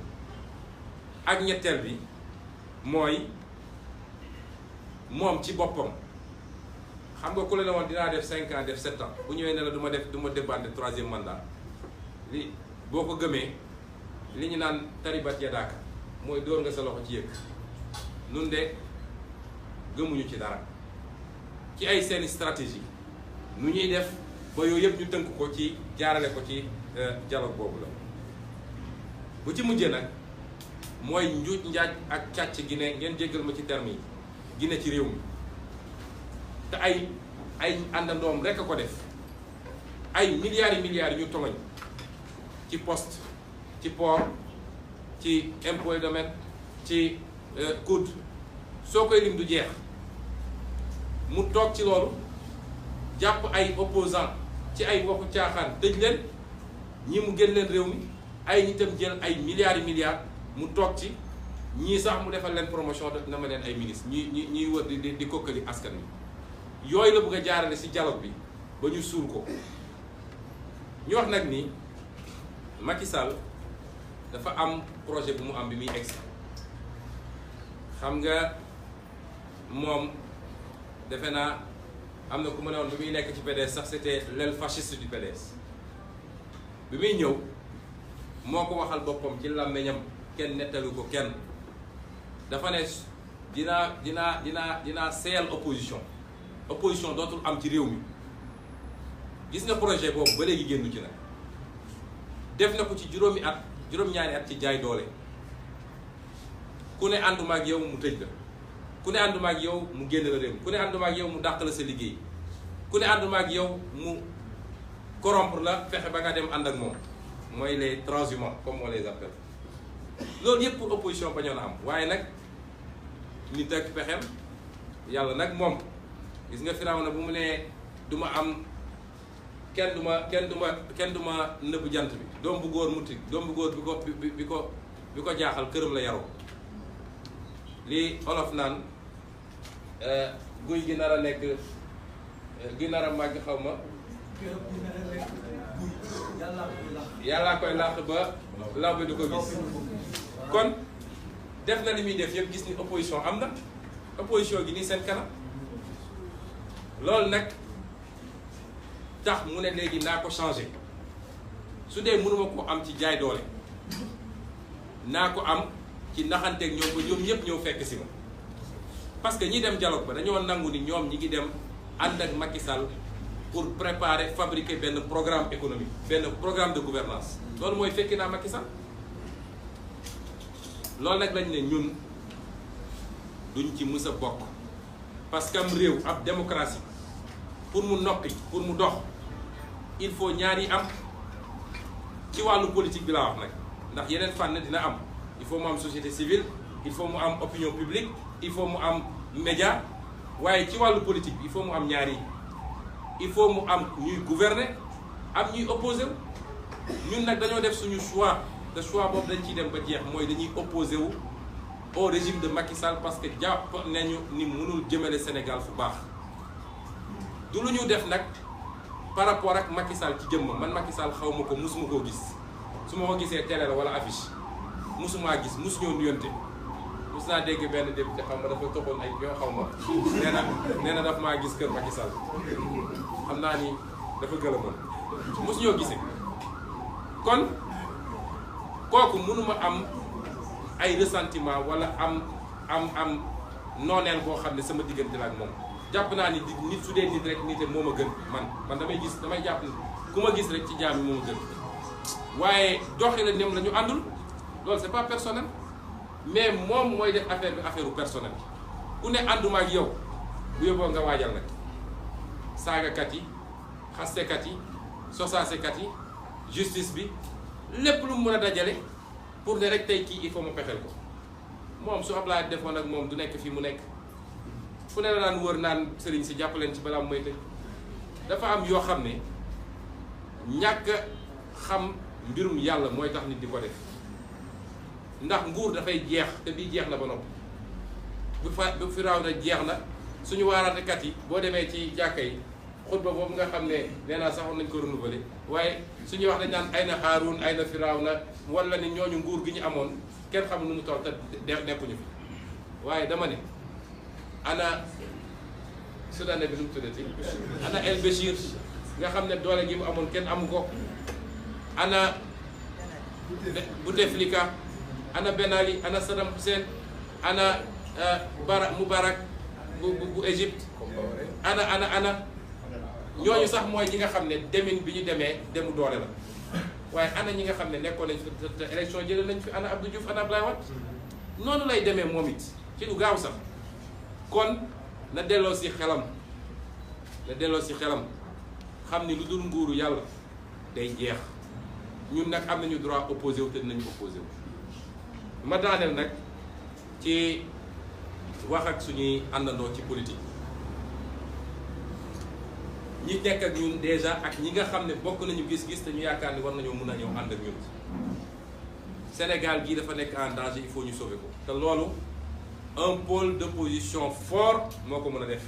ak ñetteel bi mooy moom ci boppam xam nga ku la ne woon dinaa def 5 ans def 7 ans bu ñëwee ne la du ma débande 3e mandat li boo ko gëmee li ñu naan taribat yadaaka mooy dóor nga sa loxo ci yëg nun de gëmuñu ci dara ci ay seeni stratégie nu ñuy def ba yooyu yëpp ñu tënk ko ci jaarale ko ci dialogue boobu la bu ci mujjee nag mooy njuuj njaaj ak càcc gi ne ngeen jéggal ma ci terme yi gi ne ci réew mi te ay àndandoom rekk a ko def ay milliards yi ñu toŋañ ci poste ci port ci impôt et domaine ci COUD soo koy lim du jeex mu toog ci loolu jàpp ay opposants ci ay waxu caaxaan tëj leen ñii mu génn leen réew mi ay nitam jël ay milliards mu toog ci ñii sax mu defal leen promotion def na ma leen ay ministre ñuy wër di kokkali askan wi yooyu la bëgg a jaarale ci dialogue bi ba ñu suul ko ñu wax nag ni Macky Sall dafa am projet bu mu am bi muy egsi xam nga moom defe naa am na ku ma ne woon bi muy nekk ci PDS sax c'était l'aile fasciste du PDS bi muy ñëw moo ko waxal boppam ci làmmiñam kenn nettalu ko kenn dafa ne dinaa seeyal opposition dootul am ci réew mi gis nga projet boobu ba léegi génnu ci nag def na ko ci juróom-ñaari at ci jaay doole ku ne ànduma ak yow mu tëj la ku ne ànduma ak yow mu génn la réew ku ne ànduma ak yow mu dàq la sa liggéey ku ne ànduma ak yow mu corrompre la fexe ba nga dem ànd ak moom mooy les transhumants comme on les appelle loolu yëpp pour opposition bañoon a am waaye nag nit ak pexem yàlla nag moom gis nga Firawna bu mu nee du ma am kenn du ma nëbb jant bi doom bu góor muti doom bu góor bi ko jaaxal këram la yaroo li olof naan guy gi nar a nekk gi nar a màgg xaw ma yàllaa koy làq ba law bi du ko gis kon def na li muy def yëpp gis ni opposition am na opposition gi nii seen kanam loolu nag tax mu ne léegi naa ko changé su dee mënuma ko am ci jaay doole naa ko am ci naxanteeg ñoom ba ñoom ñëpp ñëw fekk si ma parce que ñi dem dialogue ba dañoo nangu ni ñoom ñi ngi dem ànd ak Macky Sall pour préparer fabriquer benn programme économique benn programme de gouvernance loolu mooy fekki naa Macky Sall loolu nag lañ ne ñun duñ ci mës a bokk parce que am réew ab démocratie pour mu nokki pour mu dox il faut ñaar yi am ci wàllu politique bi laa wax nag ndax yeneen fànn dina am il faut mu am société civile il faut mu am opinion publique il faut mu am média waaye ci wàllu politique bi il faut mu am ñaari il faut mu am ñuy gouverner am ñuy opposé wu ñun nag dañoo def suñu choix te choix boobu dañ ciy dem ba jeex mooy dañuy opposé wu au régime de Macky Sall parce que jàpp nañu ni mënul jëmale Sénégal fu baax du lu ñu def nag par rapport ak Macky Sall ci jëmm man Macky Sall xaw ma ko musuma koo gis su ma ko gisee télé la wala affiche musumaa gis musuñoo nuyonte mus naa dégg benn député xam ma dafa toxoon ay yoo xaw ma nee na daf maa gis kër Macky Sall xam naa ni dafa gëlëmoon musuñoo gisee kon kooku mënuma am ay ressentiment wala am nooneel boo xam ne sama diggante la ak moom jàpp naa ni nit su dee nit rek nit moo ma gën man damay jàpp ni ku ma gis rek ci jaam yi moo ma gën waaye doxi la nem la ñu àndul loolu c'est pas personnel mais moom mooy def affaire bi affaire u personnel ku ne ànduma ak yow bu yóbboo nga waajal nag saagakat yi xastekat yi sosaasekat yi justice bi lépp lu mu mën a dajale pour ne rek tey kii il faut mu pexeel ko moom su Ablaye defoon ak moom du nekk fii mu nekk fu ne la naan wër naan sëriñ si jàppaleen ci balaa mooy tëj dafa am yoo xam ne ñàkk xam mbirum yàlla mooy tax nit di ko def ndax nguur dafay jeex te bii jeex na ba noppi bu firaaw na jeex na suñu waaraatekat yi boo demee ci jàkka yi xutba boobu nga xam ne nee naa saxoon nañ ko renouveler waaye suñuy wax dañ naan ay na Haaruun ay na firaaw na wala ni ñooñu nguur gi ñu amoon kenn xamul nu mu toll te nekkuñu fi waaye dama ne ana Soudanais bi nu mu tuddati ana El Béchir nga xam ne doole gi mu amoon kenn amu ko ana Bouteflika ana Ben Ali ana Saddam Hussein ana Moubarak bu Égypte ana ñooñu sax mooy ñi nga xam ne demin bi ñu demee demu doole la waaye ana ñi nga xam ne nekkoon nañ fi te élection jëlee nañ fi ana Abdou Diouf ana Abdoulaye Wade noonu lay demee moom it ci lu gaaw sax kon na delloo si xelam xam ni lu dul nguuru yàlla day jeex ñun nag am nañu droit opposé wu te dinañu opposé wu ma daaneel nag ci wax ak suñuy àndandoo ci politique ñi nekk ak ñun déjà ak ñi nga xam ne bokk nañu gis-gis te ñu yaakaar ni war nañoo mën a ñëw ànd ak ñun Sénégal gii dafa nekk en danger il faut ñu sauver ko te loolu un pôle d'opposition fort moo ko mën a def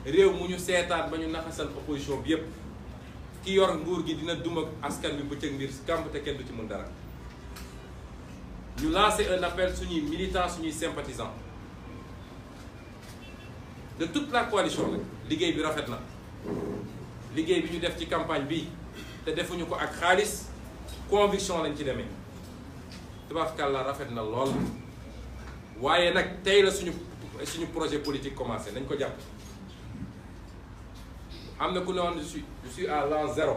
réew mu ñu seetaat ba ñu naxasal opposition bi yépp ki yor nguur gi dina duma askan bi bëccëg mbir kàmb te kenn du ci mën dara ñu lancer un appel suñuy militants suñuy sympathisants de toute la coalition la liggéey bi rafet na liggéey bi ñu def ci campagne bi te defuñu ko ak xaalis conviction lañ ci demee tabaarkalla rafet na lool waaye nag tey la suñu projet politique commencé nañ ko jàpp am na ku ne woon je suis à l'an 0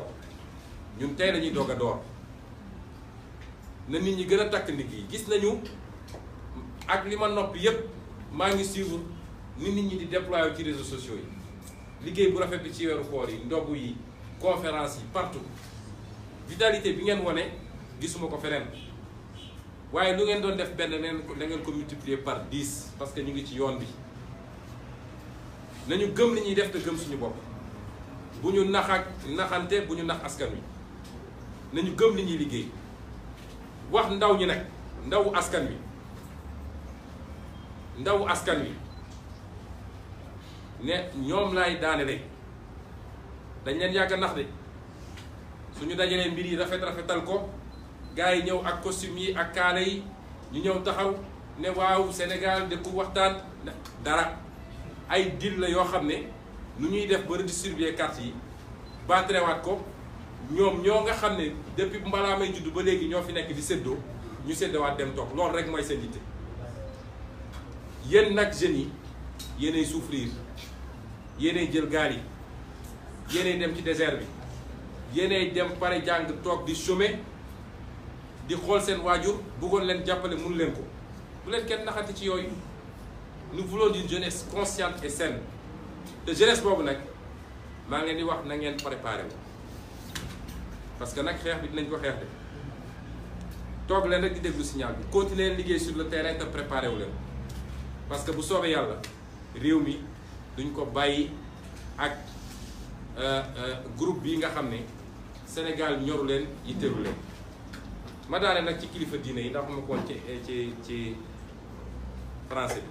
ñun tey la ñuy doog a door na nit ñi gën a takk ndigg yi gis nañu ak li ma noppi yépp maa ngi suivre ni nit ñi di déployer ci réseaux sociaux yi liggéey bu rafet bi ci weeru koor yi ndogu yi conférence yi partout vitalité bi ngeen wone gisuma ko feneen waaye lu ngeen doon def benn da ngeen ko multiplier par 10 parce que ñu ngi ci yoon bi nañu gëm li ñuy def te gëm suñu bopp bu ñu naxante bu ñu nax askan wi nañu gëm li ñuy liggéey wax ndaw ñi nag ndawu askan wi ne ñoom laay daanele dañ leen yàgg nax de suñu dajalee mbir yi rafetal ko gars yi ñëw ak costume yi ak kaala yi ñu ñëw taxaw ne waaw Sénégal dëkku waxtaan dara ay deal la yoo xam ne nu ñuy def ba redistribuer carte yi baatrewaat ko ñoom ñoo nga xam ne depuis mbalaa may judd ba léegi ñoo fi nekk di séddoo ñu séddowaat dem toog loolu rek mooy seen yitte yéen nag jeunes yi yéenay souffrir yéenay jël gaal yi yéenay dem ci désert bi yéenay dem pare jàng toog di chômer di xool seen waajur bëggoon leen jàppale mënu leen ko bu leen kenn naxati ci yooyu nous voulons une jeunesse consciente et saine te jeunesse boobu nag maa ngi leen di wax na ngeen préparé wu parce que nag xeex bi dinañ ko xeex de toog leen rek di déglu signal bi continuer liggéey sur le terrain te préparé wu leen parce que bu soobee yàlla réew mi duñ ko bàyyi ak groupe bii nga xam ne Sénégal ñoru leen yitteelu leen. ma daane nag ci kilifa diine yi ndax ma ko woon ci français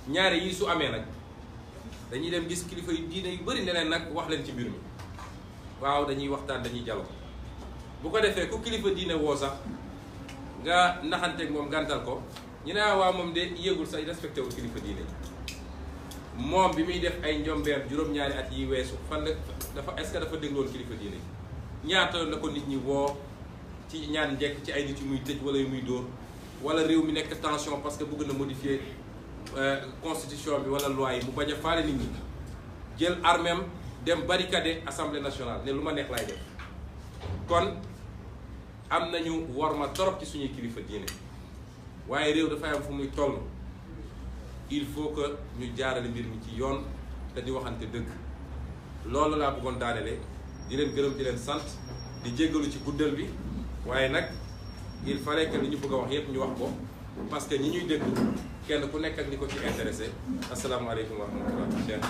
bi ñaare yi su amee nag dañuy dem gis kilifa yu diine yu bëri ne leen nag wax leen ci mbir mi waaw dañuy waxtaan dañuy jaloo bu ko defee ku kilifa diine woo sax nga naxanteeg moom gàntal ko ñu ne waaw moom de yéegul sax respecté wul kilifa diine moom bi muy def ay njombeer juróom-ñaari at yi weesu fan la dafa est-ce que dafa dégloon kilifa diine ñaata la ko nit ñi woo ci ñaan njekk ci ay nit yu muy tëj wala yu muy dóor wala réew mi nekk tension parce que bëgg na modifier constitution bi wala loi yi mu bañ a faale nit ñi jël armem dem barricader assemblée nationale ne lu ma neex laay def kon am nañu war ma torop ci suñuy kilifa diine waaye réew dafay am fu muy toll il faut que ñu jaarale mbir mi ci yoon te di waxante dëgg loolu laa bëggoon daanele di leen gërëm di leen sant di jéggalu ci guddal bi waaye nag il fallait que li ñu bëgg a wax yépp ñu wax ko parce que ñi ñuy déglu kenn ku nekk ak li ko ci intéressé asalaamaaleykum wa rahmatullah.